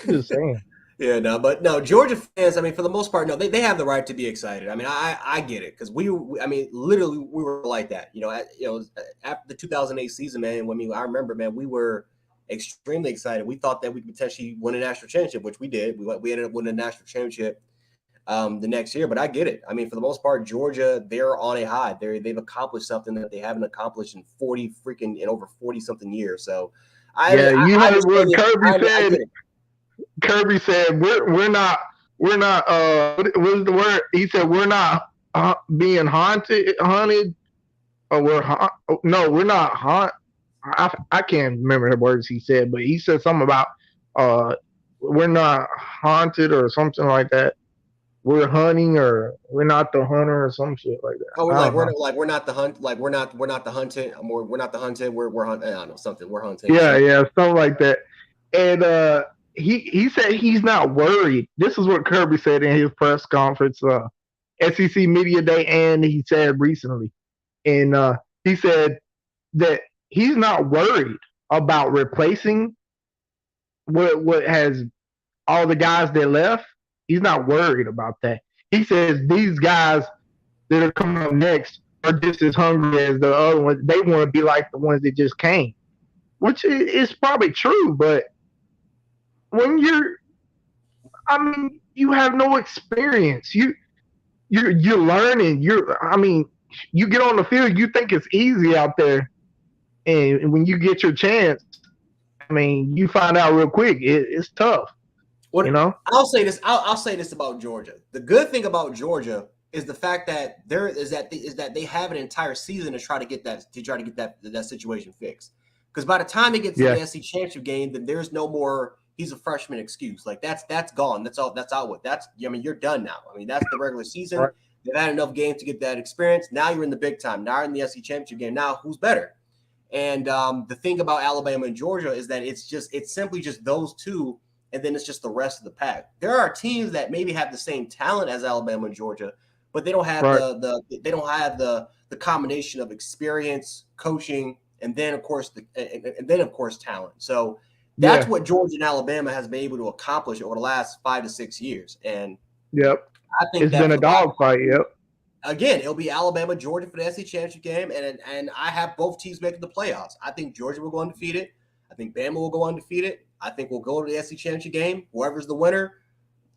Just saying. Yeah, no, but no, Georgia fans, I mean, for the most part, no, they have the right to be excited. I mean, I get it because I mean, literally, we were like that. After the 2008 season, man. I mean, I remember, man, we were extremely excited. We thought that we could potentially win a national championship, which we did. We ended up winning a national championship the next year. But I get it. I mean, for the most part, Georgia, they're on a high. They've accomplished something that they haven't accomplished in over 40 something years. So you I heard what understand Kirby it. I said. get it. Kirby said we're not what was the word? He said we're not being hunted, or we're not I can't remember the words he said, but he said something about we're not haunted or something like that. We're hunting, or we're not the hunter, or some shit like that. Oh, we're not the hunt. Like we're not the hunted. We're not the hunted. We're hunting. I don't know something. We're hunting. Yeah, something like that. And he said he's not worried. This is what Kirby said in his press conference, SEC Media Day, and he said recently. And he said that he's not worried about replacing what has all the guys that left. He's not worried about that. He says these guys that are coming up next are just as hungry as the other ones. They want to be like the ones that just came, which is probably true. But when you have no experience. You're learning. You get on the field, you think it's easy out there, and when you get your chance, I mean, you find out real quick it's tough. I'll say this. I'll say this about Georgia. The good thing about Georgia is the fact that they have an entire season to try to get that situation fixed. Because by the time they get to the SEC championship game, then there's no more he's a freshman excuse. Like that's gone. That's all. That's out with. You're done now. I mean, that's the regular season. Right. They've had enough games to get that experience. Now you're in the big time. Now you're in the SEC championship game. Now who's better? And the thing about Alabama and Georgia is that it's simply just those two, and then it's just the rest of the pack. There are teams that maybe have the same talent as Alabama and Georgia, but they don't have the combination of experience, coaching, and then of course talent. So that's what Georgia and Alabama has been able to accomplish over the last 5 to 6 years. And I think it's been a dogfight. Again, it'll be Alabama, Georgia for the SEC championship game, and I have both teams making the playoffs. I think Georgia will go undefeated. I think Bama will go undefeated. I think we'll go to the SEC championship game. Whoever's the winner,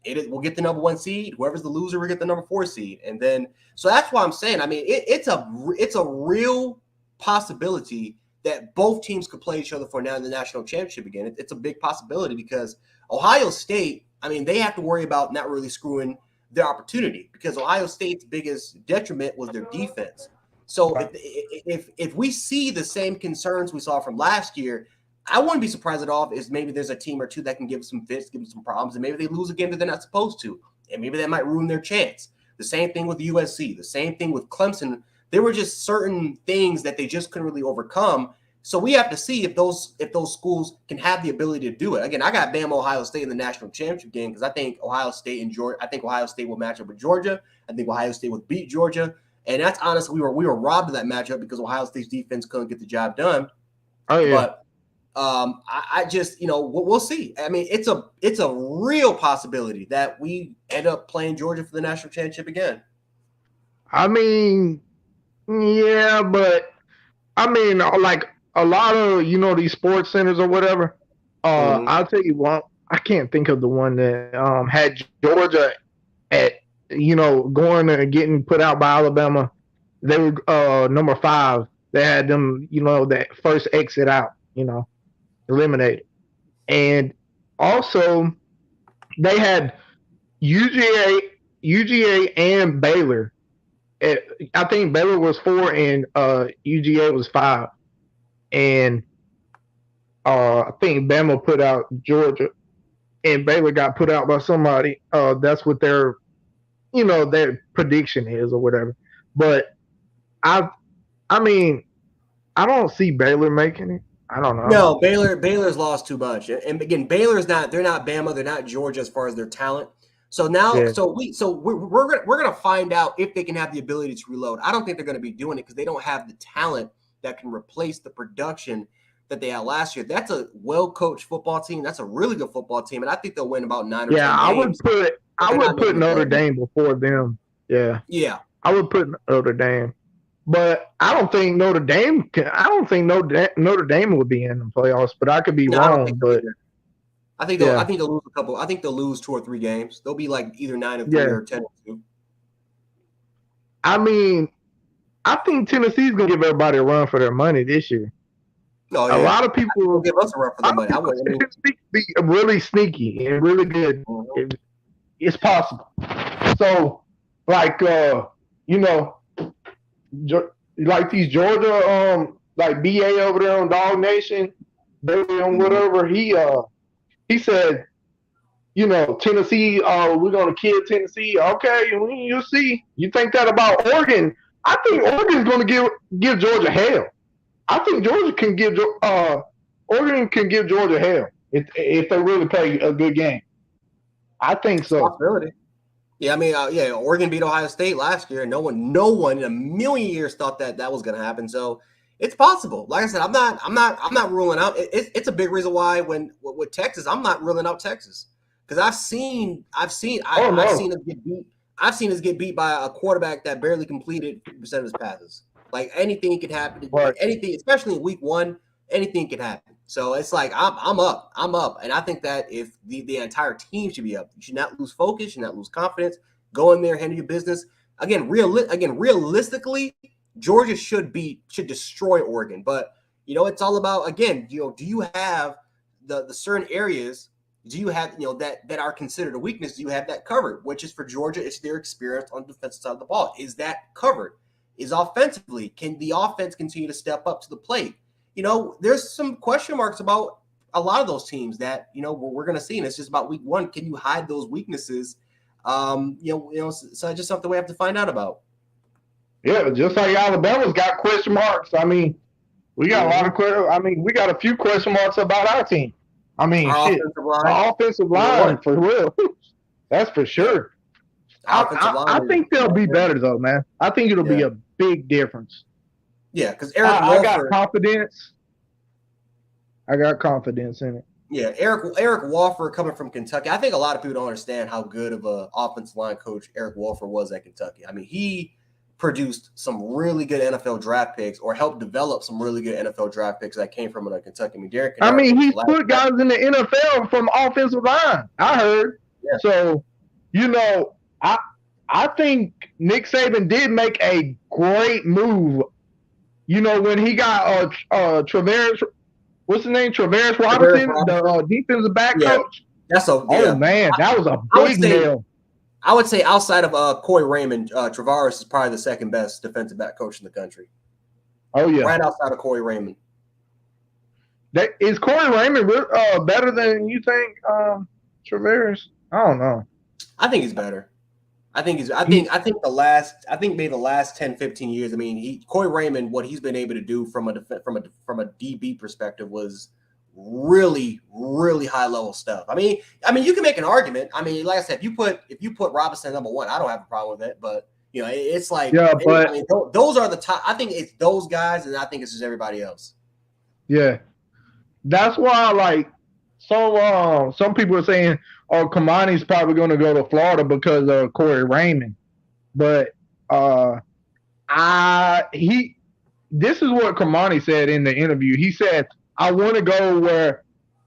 we'll get the number 1 seed. Whoever's the loser, we'll get the number 4 seed. And then, so that's why I'm saying, I mean, it's a real possibility that both teams could play each other for now in the national championship again. It's a big possibility because Ohio State, I mean, they have to worry about not really screwing their opportunity because Ohio State's biggest detriment was their defense. So if we see the same concerns we saw from last year, I wouldn't be surprised at all if maybe there's a team or two that can give some fits, give them some problems, and maybe they lose a game that they're not supposed to, and maybe that might ruin their chance. The same thing with USC, the same thing with Clemson. There were just certain things that they just couldn't really overcome. So we have to see if those schools can have the ability to do it. Again, I got Bama, Ohio State in the national championship game because I think Ohio State and Georgia. I think Ohio State will match up with Georgia. I think Ohio State will beat Georgia, and that's honestly we were robbed of that matchup because Ohio State's defense couldn't get the job done. Oh yeah. But I just we'll see. I mean, it's a real possibility that we end up playing Georgia for the national championship again. I mean, yeah, but I mean, like a lot of these sports centers or whatever. I'll tell you one. I can't think of the one that had Georgia at going and getting put out by Alabama. They were number 5. They had them that first exit out. Eliminated. And also they had UGA and Baylor I think Baylor was 4 and UGA was 5, and I think Bama put out Georgia, and Baylor got put out by somebody. That's what their their prediction is or whatever. But I mean, I don't see Baylor making it. I don't know. No, Baylor's lost too much, and again, Baylor's not. They're not Bama. They're not Georgia as far as their talent. So now, Yeah. we're gonna find out if they can have the ability to reload. I don't think they're gonna be doing it because they don't have the talent that can replace the production that they had last year. That's a well-coached football team. That's a really good football team, and I think they'll win about 9 or 10 games. I would put Notre Dame before them. Yeah. Yeah. I would put Notre Dame. But I don't think Notre Dame Notre Dame would be in the playoffs, but I could be wrong. But I think they'll lose a couple. I think they'll lose 2 or 3 games. They'll be like either 9-3 or 10-2. I mean, I think Tennessee's gonna give everybody a run for their money this year. Oh, yeah. A lot of people will give us a run for their money. Tennessee be really sneaky and really good. Mm-hmm. It's possible. So, like like these Georgia, like BA over there on Dog Nation, Bailey on whatever, he said, Tennessee, we're gonna kill Tennessee. Okay, you'll see. You think that about Oregon? I think Oregon's gonna give Georgia hell. I think Georgia can give Oregon can give Georgia hell if they really play a good game. I think so. Possibility. Yeah, I mean, Oregon beat Ohio State last year, and no one in a million years thought that was going to happen. So it's possible. Like I said, I'm not ruling out. It's a big reason why with Texas, I'm not ruling out Texas because I've seen us get beat. I've seen us get beat by a quarterback that barely completed 50% of his passes. Like anything could happen. Right. Anything, especially in week 1, anything could happen. So it's like I'm up, and I think that if the entire team should be up, you should not lose focus, you should not lose confidence. Go in there, handle your business. Again, realistically, Georgia should destroy Oregon, but it's all about do you have the certain areas? Do you have that are considered a weakness? Do you have that covered? Which is for Georgia, it's their experience on the defensive side of the ball. Is that covered? Is offensively, can the offense continue to step up to the plate? There's some question marks about a lot of those teams that, we're going to see. And it's just about week 1. Can you hide those weaknesses? So it's just something we have to find out about. Yeah, just like Alabama's got question marks. I mean, we got a lot of questions. I mean, we got a few question marks about our team. I mean, our offensive line for real. That's for sure. I think they'll be better, though, man. I think it'll be a big difference. Yeah, because I got confidence. I got confidence in it. Yeah, Eric Wofford coming from Kentucky. I think a lot of people don't understand how good of an offensive line coach Eric Wofford was at Kentucky. I mean, he produced some really good NFL draft picks or helped develop some really good NFL draft picks that came from Kentucky. I mean, he put guys in the NFL from offensive line. I heard. Yeah. So, I think Nick Saban did make a great move. When he got Travaris, what's his name? Travaris Robinson, the defensive back coach. Man, that was a big nail. I would say outside of Corey Raymond, Travaris is probably the second best defensive back coach in the country. Oh yeah, right outside of Corey Raymond. Is Corey Raymond better than you think, Travaris? I don't know. I think he's better. I think maybe the last 10, 15 years. I mean, Corey Raymond, what he's been able to do from a DB perspective was really, really high level stuff. I mean, you can make an argument. I mean, like I said, if you put Robinson number 1, I don't have a problem with it. But it's like those are the top. I think it's those guys, and I think it's just everybody else. Yeah, that's why some people are saying, Kamani's probably going to go to Florida because of Corey Raymond. But this is what Kamani said in the interview. He said, I want to go where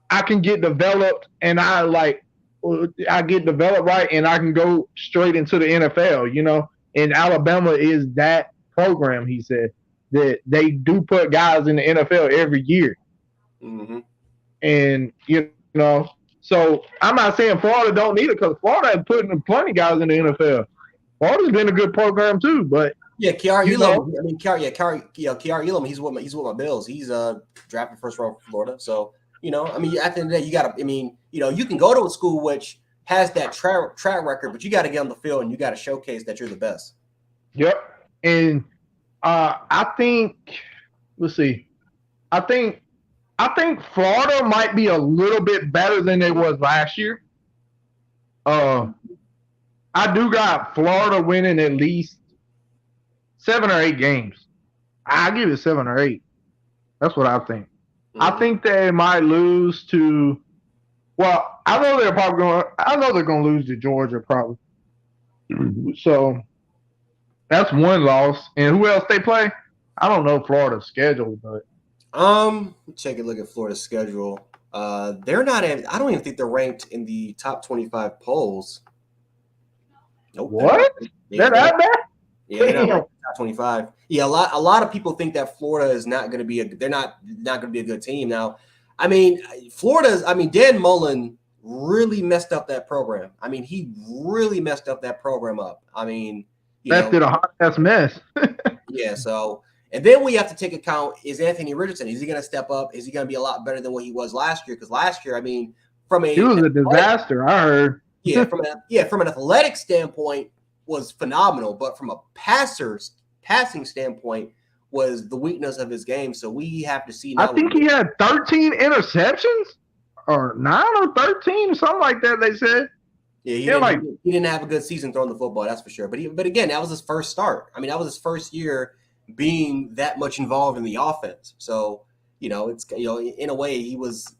I can get developed and I get developed right and I can go straight into the NFL, And Alabama is that program, he said, that they do put guys in the NFL every year. Mm-hmm. And, so I'm not saying Florida don't need it because Florida is putting plenty of guys in the NFL. Florida's been a good program too, but Yeah, Kiara You Elam. know? I mean, Kiara Elam. He's with my Bills. He's drafted first round for Florida. So I mean, at the end of the day, you got to. I mean, you can go to a school which has that track record, but you got to get on the field and you got to showcase that you're the best. Yep. And I think, let's see. I think Florida might be a little bit better than they was last year. I do got Florida winning at least 7 or 8 games. I give it 7 or 8. That's what I think. Mm-hmm. I think they might lose to. Well, I know they're going to lose to Georgia probably. So that's one loss. And who else they play? I don't know Florida's schedule, but take a look at Florida's schedule. They're not. I don't even think they're ranked in the top 25 polls. Nope. What? They're that bad? Yeah, they're not ranked in the top 25. Yeah, a lot of people think that Florida is not going to be they're not going to be a good team. Now, I mean, Dan Mullen really messed up that program. I mean, he really messed up that program up. I mean, left it a hot ass mess. Yeah, so and then we have to take account, is Anthony Richardson, is he going to step up? Is he going to be a lot better than what he was last year? Because last year, I mean, he was a disaster, I heard. Yeah, from an athletic standpoint was phenomenal, but from a passing standpoint was the weakness of his game. So we have to see. I think he had 13 interceptions or 9 or 13 or something like that, they said. Yeah, he didn't have a good season throwing the football, that's for sure. But again, that was his first start. I mean, that was his first year being that much involved in the offense. So, it's in a way he was,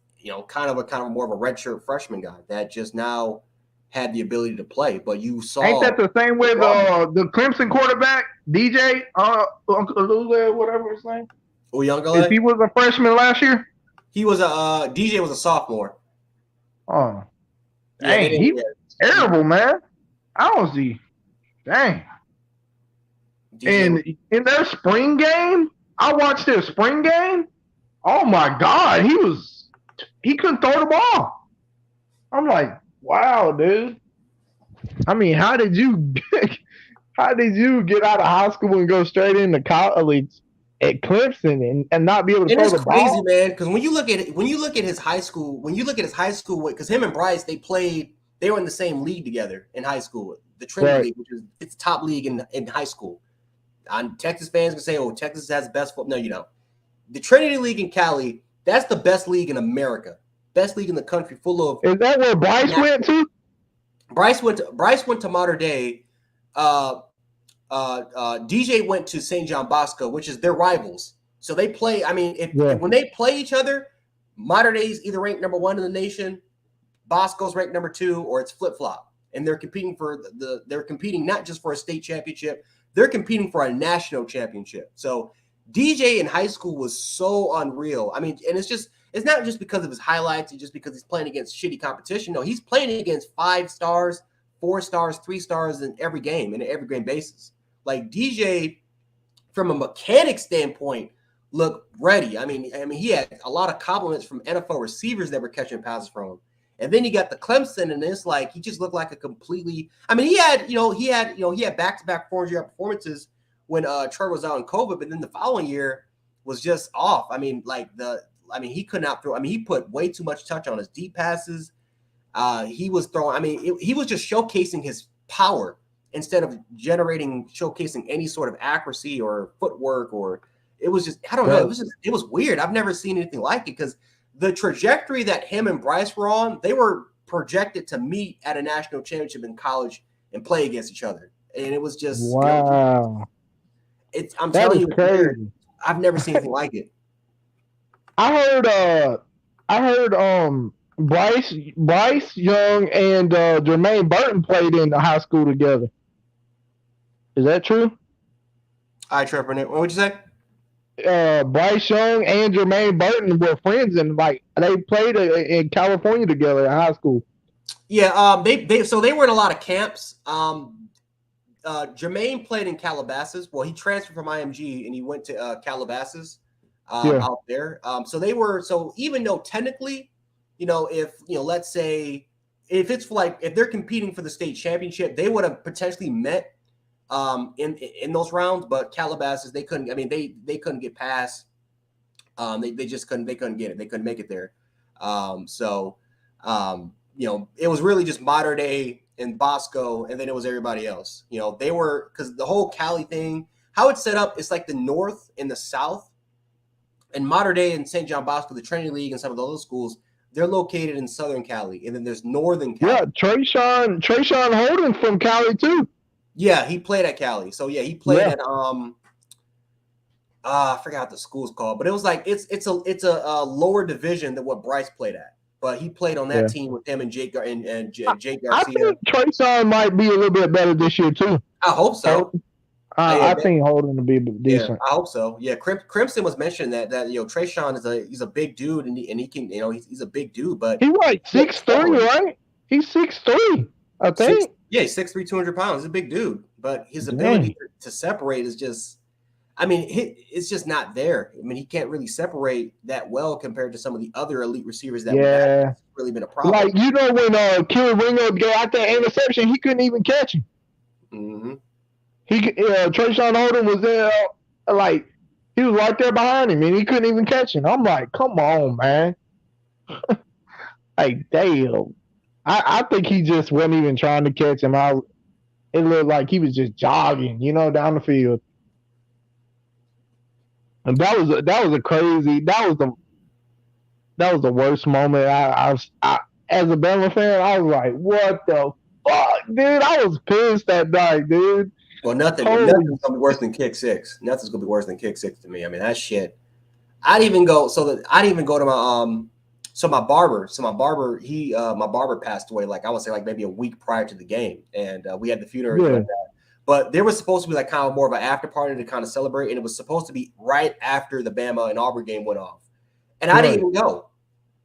kind of more of a redshirt freshman guy that just now had the ability to play. But you saw, ain't that the same way the Clemson quarterback, DJ, whatever his name? Uyunglele? If he was a freshman last year? He was DJ was a sophomore. Oh. Dang, he was terrible, man. I don't see. Dang. And in their spring game, I watched their spring game. Oh my God, he couldn't throw the ball. I'm like, wow, dude. I mean, how did you get out of high school and go straight into college at Clemson and not be able to throw the ball? It's crazy, man. Because when you look at his high school, because him and Bryce, they were in the same league together in high school, the Trinity League, which is it's the top league in high school. Texas fans can say, "Oh, Texas has the best football." No, you don't. The Trinity League in Cali, that's the best league in America, best league in the country, full of. Is that where Bryce went to? Bryce went to Mater Dei. DJ went to St. John Bosco, which is their rivals. So they play. I mean, when they play each other, Mater Dei is either ranked number 1 in the nation, Bosco's ranked number 2, or it's flip flop. And they're competing they're competing not just for a state championship, they're competing for a national championship. So DJ in high school was so unreal. I mean, and it's not just because of his highlights and just because he's playing against shitty competition. No, he's playing against 5 stars, 4 stars, 3 stars in every game, basis. Like DJ, from a mechanic standpoint, looked ready. I mean, he had a lot of compliments from NFL receivers that were catching passes from him. And then you got the Clemson, and it's like he just looked like a completely. I mean, he had back-to-back 400-yard performances when Trevor was out on COVID, but then the following year was just off. I mean, he could not throw. I mean, he put way too much touch on his deep passes. He was throwing. I mean, he was just showcasing his power instead of showcasing any sort of accuracy or footwork, or it was just, I don't know. It was weird. I've never seen anything like it, because the trajectory that him and Bryce were on, they were projected to meet at a national championship in college and play against each other. And it was just, wow. I'm telling you, crazy. I've never seen anything like it. I heard Bryce Young and Jermaine Burton played in high school together. Is that true? Trevor, what would you say? Bryce Young and Jermaine Burton were friends, and they played in California together in high school. Yeah, they were in a lot of camps. Jermaine played in Calabasas. Well, he transferred from IMG and he went to Calabasas out there. So even though technically, let's say if it's if they're competing for the state championship, they would have potentially met in those rounds, but Calabasas they couldn't. I mean, they couldn't get past. They just couldn't. They couldn't get it. They couldn't make it there. It was really just Mater Dei and Bosco, and then it was everybody else. They were, because the whole Cali thing, how it's set up, it's like the North and the South, and Mater Dei and St. John Bosco, the Trinity League, and some of the other schools, they're located in Southern Cali, and then there's Northern Cali. Yeah, Trayshawn Holden from Cali too. Yeah, he played at Cali. So yeah, he played at I forgot what the school's called, but it was like it's a lower division than what Bryce played at. But he played on that team with him and Jake Jake Garcia. I think Trayshawn might be a little bit better this year too. I hope so. I think Holden will be decent. Yeah, I hope so. Yeah, Crimson was mentioning that Trayshawn he's a big dude and he can he's a big dude, but he's like 6'3", right? He's 6'3", I think. He's 6'3", 200 pounds. He's a big dude, but his ability to separate is just, it's just not there. I mean, he can't really separate that well compared to some of the other elite receivers that have really been a problem. Like, when Kerry Ringo got out that interception, he couldn't even catch him. Mm-hmm. Trayshawn Holden was there, like, he was right there behind him, and he couldn't even catch him. I'm like, come on, man. Like, damn. I think he just wasn't even trying to catch him. It looked like he was just jogging, down the field. And that was the worst moment. I as a Bama fan, I was like, what the fuck, dude? I was pissed that night, dude. Well, nothing's gonna be worse than kick six. Nothing's gonna be worse than kick six to me. I mean, that shit. I didn't even go to my my barber. So my barber passed away, like I would say, like maybe a week prior to the game, and we had the funeral and like that. But there was supposed to be like kind of more of an after party to kind of celebrate, and it was supposed to be right after the Bama and Auburn game went off, and I didn't even go.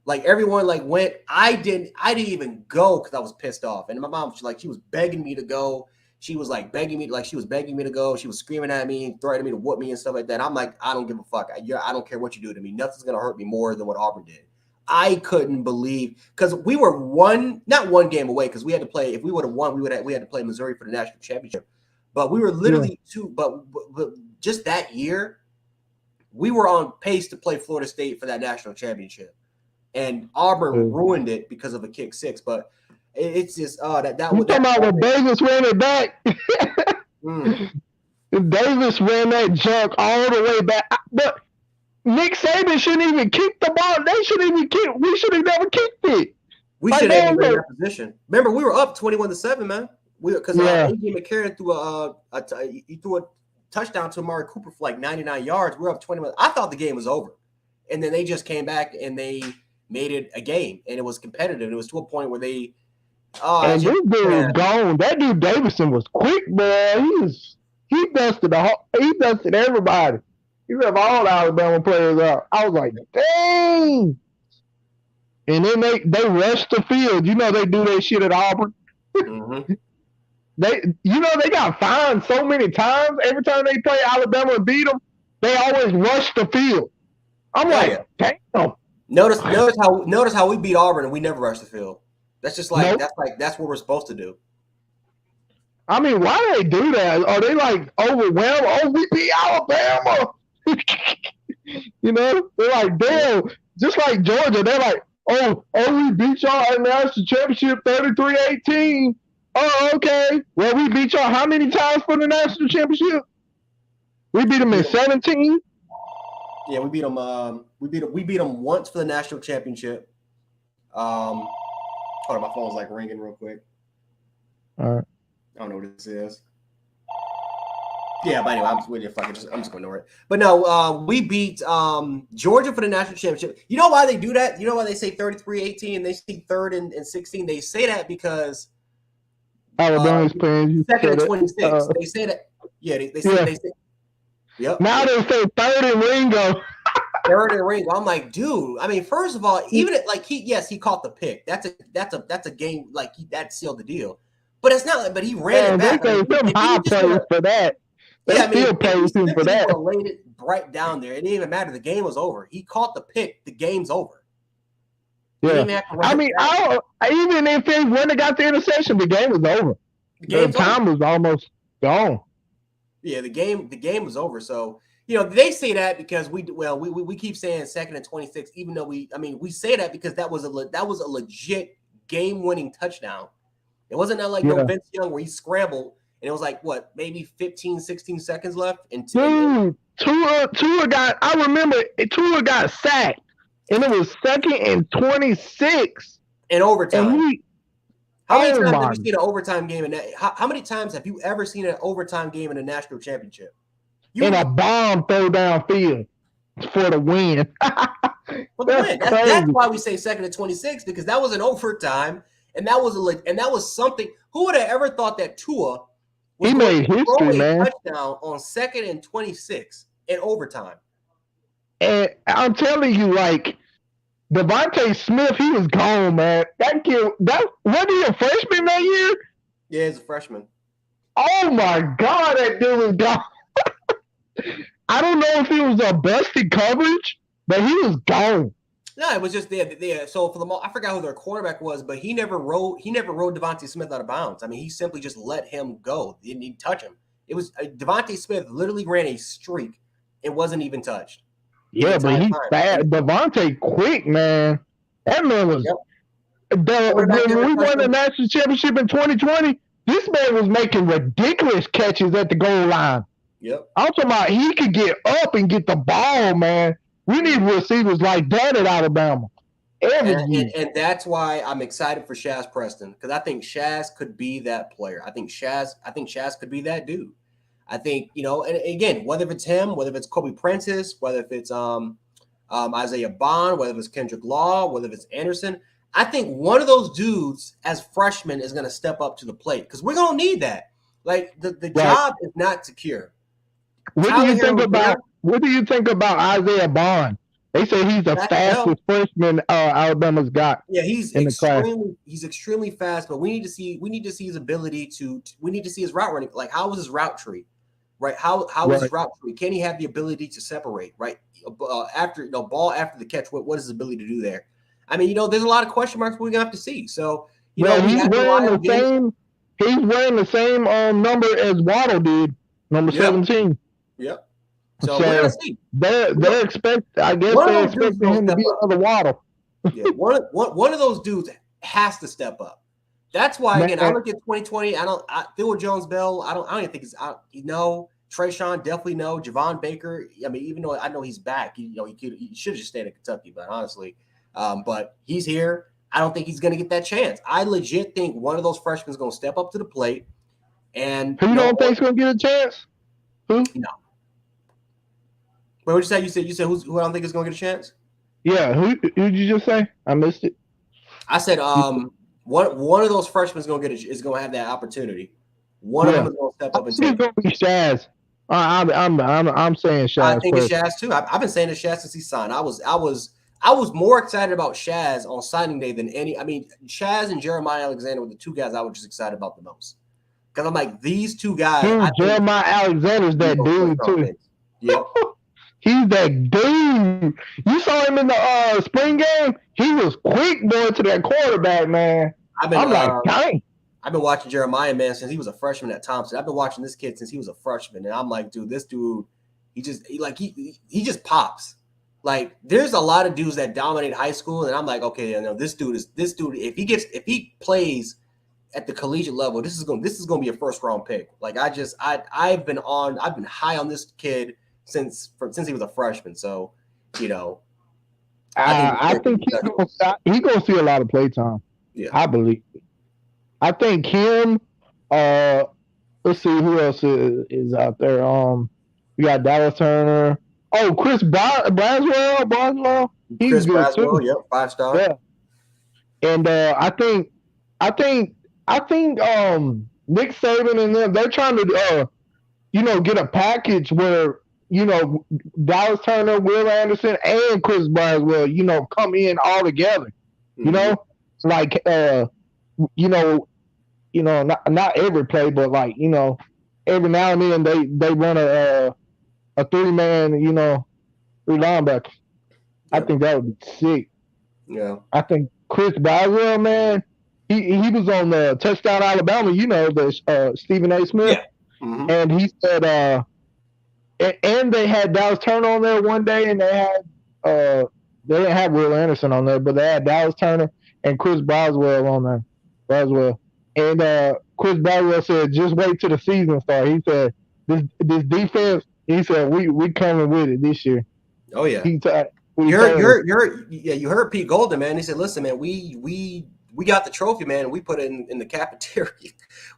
Like everyone went. I didn't even go because I was pissed off, and my mom she was begging me to go. She was begging me to go. She was screaming at me, threatening me to whoop me and stuff like that. I'm like, I don't give a fuck. I don't care what you do to me. Nothing's gonna hurt me more than what Auburn did. I couldn't believe, because we were not one game away, because we had to play. If we would have won, we had to play Missouri for the national championship. But we were literally but just that year, we were on pace to play Florida State for that national championship, and Auburn ruined it because of a kick six. But it's just that you talking about when Davis ran it back. Davis ran that junk all the way back, but Nick Saban shouldn't even kick the ball. They shouldn't even kick. We should have never kicked it. We should have been in that position. Remember, we were up 21-7, man. Because AJ McCarron threw a touchdown to Amari Cooper for like 99 yards. We were up 21. I thought the game was over, and then they just came back and they made it a game, and it was competitive. It was to a point where they. And this dude was gone. That dude Davison was quick, man. He dusted everybody. He left all the Alabama players out. I was like, dang. And then they rushed the field. They do that shit at Auburn. Mm-hmm. They got fined so many times. Every time they play Alabama and beat them, they always rush the field. I'm damn. Notice how we beat Auburn and we never rushed the field. That's just that's what we're supposed to do. I mean, why do they do that? Are they overwhelmed? Oh, we beat Alabama. They're like, damn. Just like Georgia, they're like, oh, we beat y'all at the national championship 33-18. Oh, okay. Well, we beat y'all how many times for the national championship? We beat them in 17. Yeah, we beat them. We beat them once for the national championship. Hold on, my phone's ringing real quick. All right. I don't know what this is. Yeah, but anyway, I'm just going to ignore it. But no, we beat Georgia for the national championship. You know why they do that? You know why they say 33-18 and they see 3rd and 16? They say that because Alabama's playing 2nd and 26. They say that. Yeah, they say. Yep. Now they say 3rd and Ringo. 3rd and Ringo. I'm like, dude. I mean, first of all, even he caught the pick. That's a game that sealed the deal. But it's not. But he ran it back. They gave him high praise for that. They still praise him for that. Laid it right down there. It didn't even matter. The game was over. He caught the pick. The game's over. Yeah. Even if they wouldn't have got the interception, the game was over. The time was almost gone. Yeah, the game was over. So they say that because we keep saying 2nd and 26, even though we say that because that was a legit game-winning touchdown. It wasn't that like no Yeah. Vince Young where he scrambled and it was like what, maybe 15, 16 seconds left. Dude, Tua got. I remember Tua got sacked, and it was 2nd and 26 in overtime. And he. How many times have you seen an overtime game in that? How many times have you ever seen an overtime game in a national championship? And a bomb throw downfield for the win. For the win. That's why we say 2nd and 26, because that was an overtime, and that was something. Who would have ever thought that Tua was made history, man. Touchdown on 2nd and 26 in overtime? And I'm telling you, like Devontae Smith, he was gone, man. That kid, wasn't he a freshman that year? Yeah, he's a freshman. Oh my God, that dude was gone. I don't know if it was a busted coverage, but he was gone. No, it was just there. So for the I forgot who their quarterback was, but he never rode Devontae Smith out of bounds. I mean, he simply just let him go. He didn't even touch him. It was Devontae Smith literally ran a streak. It wasn't even touched. Yeah, but he's fast. Devontae quick, man. That man was. When we won the national championship in 2020, this man was making ridiculous catches at the goal line. Yep. I'm talking about he could get up and get the ball, man. We need receivers like that at Alabama. And that's why I'm excited for Shaz Preston, because I think Shaz could be that player. I think Shaz could be that dude. I think, and again, whether it's him, whether it's Kobe Prentice, whether it's Isaiah Bond, whether it's Kendrick Law, whether it's Anderson, I think one of those dudes as freshmen is going to step up to the plate, because we're going to need that. Like the job is not secure. What do you think about Isaiah Bond? They say he's the fastest freshman Alabama's got. Yeah, he's extremely fast, but we need to see his ability we need to see his route running. Like, how was his route tree? Right? How is his route tree? Can he have the ability to separate, right? After ball after the catch, what is his ability to do there? I mean, there's a lot of question marks we're gonna have to see. So, he's wearing the same number as Waddle did, number 17. Yep. So we're gonna see. They're expecting him to be another Waddle. Yeah, one of those dudes has to step up. That's why, again, I look at 2020. Theo Jones-Bell. I don't even think he's out. Trayshawn definitely no. Javon Baker. I mean, even though I know he's back, he should have just stayed in Kentucky. But honestly, but he's here. I don't think he's going to get that chance. I legit think one of those freshmen is going to step up to the plate. And who you don't think is going to get a chance? Who? No. Wait, what you say? You said who I don't think is going to get a chance? Yeah. Who did you just say? I missed it. I said one of those freshmen is going to have that opportunity. One of them is going to step up and take. It's going to be Shaz. I'm saying Shaz. I think it's Shaz too. I've been saying it's Shaz since he signed. I was more excited about Shaz on signing day than any. I mean, Shaz and Jeremiah Alexander were the two guys I was just excited about the most. Because I'm like, these two guys. Jeremiah Alexander's that dude too. Yeah. He's that dude. You saw him in the spring game. He was quick going to that quarterback, man. I'm like, dang. I've been watching Jeremiah, man, since he was a freshman at Thompson. I've been watching this kid since he was a freshman, and I'm like, dude, this dude, he just pops. Like, there's a lot of dudes that dominate high school, and I'm like, okay, this dude. If he plays at the collegiate level, this is going to be a first round pick. Like, I've been high on this kid since he was a freshman. So, I think he's gonna see a lot of play time. Yeah, I believe. I think him. Let's see who else is out there. We got Dallas Turner. Oh, Chris Braswell. He's good Braswell, too. Yep, 5-star. Yeah. And I think Nick Saban and them, they're trying to get a package where Dallas Turner, Will Anderson, and Chris Braswell, come in all together. Mm-hmm. Like not every play, but like, every now and then they run a 3-man, 3 linebackers. Yep. I think that would be sick. Yeah. I think Chris Braswell, man, he was on the Touchdown Alabama, the Stephen A. Smith. Yeah. Mm-hmm. And he said, and they had Dallas Turner on there one day, and they didn't have Will Anderson on there, but they had Dallas Turner and Chris Boswell on there. And Chris Boswell said, just wait till the season starts. He said, this defense, he said, we coming with it this year. Oh yeah. You heard Pete Golden, man. He said, listen, man, we got the trophy, man, and we put it in the cafeteria.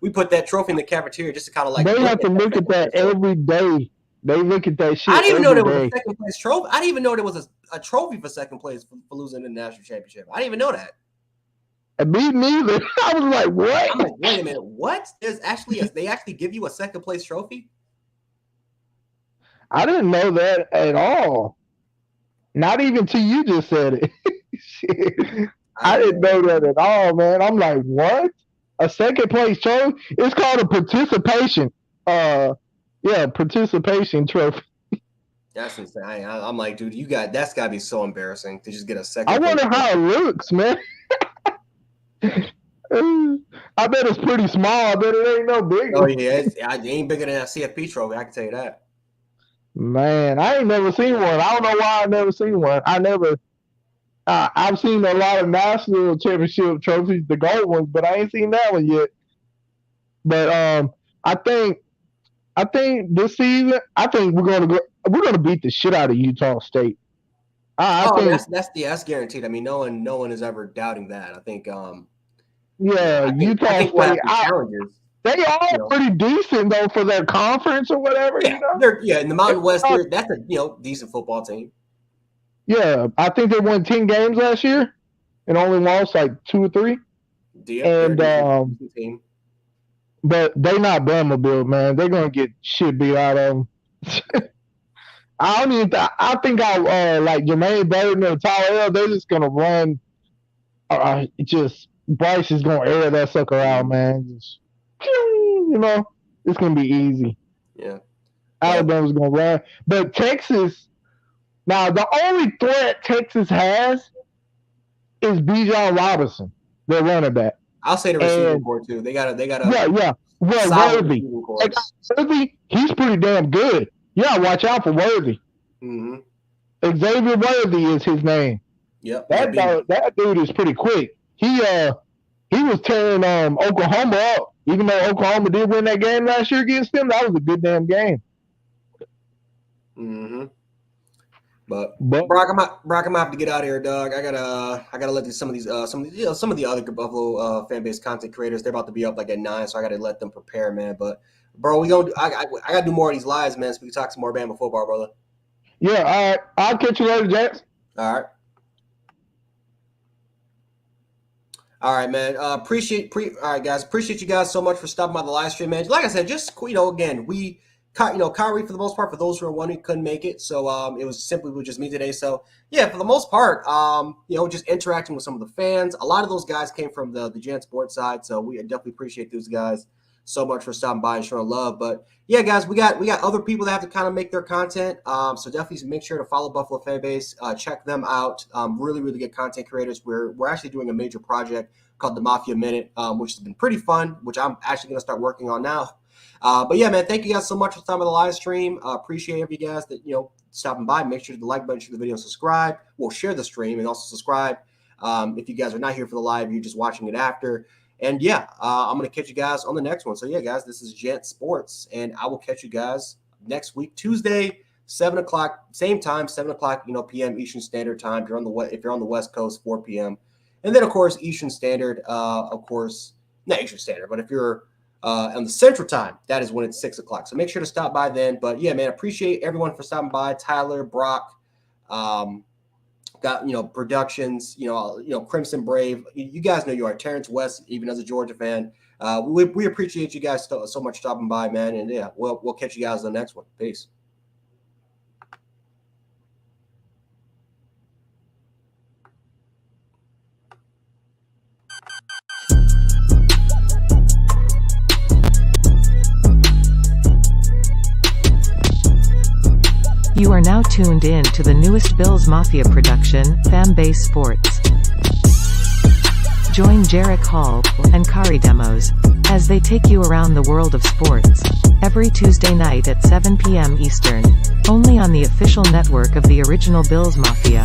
We put that trophy in the cafeteria just to kind of like. They have to look at that every day. They look at that shit. I didn't even know there was a second place trophy. I didn't even know there was a trophy for second place for losing the national championship. I didn't even know that. And me neither. I was like, what? I'm like, wait a minute, what? They actually give you a second place trophy? I didn't know that at all. Not even till you just said it. Shit. I didn't know that at all, man. I'm like, what? A second place trophy? It's called a participation. Participation trophy. That's insane. I'm like, dude, that's got to be so embarrassing to just get a second. I wonder how it looks, man. I bet it's pretty small. I bet it ain't no big. Oh yeah, it ain't bigger than a CFP trophy. I can tell you that. Man, I ain't never seen one. I don't know why I never seen one. I've seen a lot of national championship trophies, the gold ones, but I ain't seen that one yet. But I think this season, we're gonna beat the shit out of Utah State. I think that's guaranteed. I mean, no one is ever doubting that. I think Utah State. They are pretty decent though for their conference or whatever. Yeah, in the Mountain West, that's a decent football team. Yeah, I think they won 10 games last year and only lost like 2 or 3. Team. But they not Bama built, man. They're gonna get shit beat out of them. I think like Jermaine Burton or Tyler, they're just gonna run. Bryce is gonna air that sucker out, man. Just, it's gonna be easy. Yeah, Alabama's gonna run, but Texas. Now the only threat Texas has is Bijan Robinson, their running back. I'll say the receiving core too. They got a Well, Worthy. Worthy, he's pretty damn good. Yeah, watch out for Worthy. Mm-hmm. Xavier Worthy is his name. Yep. That dude is pretty quick. He was tearing Oklahoma up. Even though Oklahoma did win that game last year against them, that was a good damn game. Mm-hmm. But Brock, I'm gonna have to get out of here, dog. I gotta let some of the other Buffalo fan base content creators. They're about to be up like at 9, so I gotta let them prepare, man. But bro, I gotta do more of these lives, man, so we can talk some more Bama football, brother. Yeah, all right. I'll catch you later, Jax. All right, man. All right, guys. Appreciate you guys so much for stopping by the live stream, man. Like I said, just again, Kyrie for the most part, for those who are wondering, couldn't make it, so it was simply with just me today. So yeah, for the most part, just interacting with some of the fans. A lot of those guys came from the Gen Sports side, so we definitely appreciate those guys so much for stopping by and showing love. But yeah, guys, we got other people that have to kind of make their content. So definitely make sure to follow Buffalo Fan Base. Check them out. Really, really good content creators. We're actually doing a major project called the Mafia Minute, which has been pretty fun, which I'm actually going to start working on now. But yeah, man, thank you guys so much for the time of the live stream. Appreciate every guys that stopping by. Make sure to like button, share the video, subscribe. We'll share the stream and also subscribe. If you guys are not here for the live, you're just watching it after. And yeah, I'm gonna catch you guys on the next one. So yeah, guys, this is Gent Sports, and I will catch you guys next week, Tuesday, 7:00, same time, 7:00, p.m. Eastern Standard Time. If you're on the West Coast, 4 p.m. And then of course Eastern Standard, not Eastern Standard, but if you're on the Central Time, that is when it's 6:00. So make sure to stop by then. But yeah, man, appreciate everyone for stopping by. Tyler, Brock, got productions, Crimson Brave. You guys know you are. Terrence West, even as a Georgia fan. We appreciate you guys so much stopping by, man. And yeah, we'll catch you guys on the next one. Peace. You are now tuned in to the newest Bills Mafia production, Fan Base Sports. Join Jarek Hall and Kari Demos as they take you around the world of sports every Tuesday night at 7 p.m. Eastern, only on the official network of the original Bills Mafia.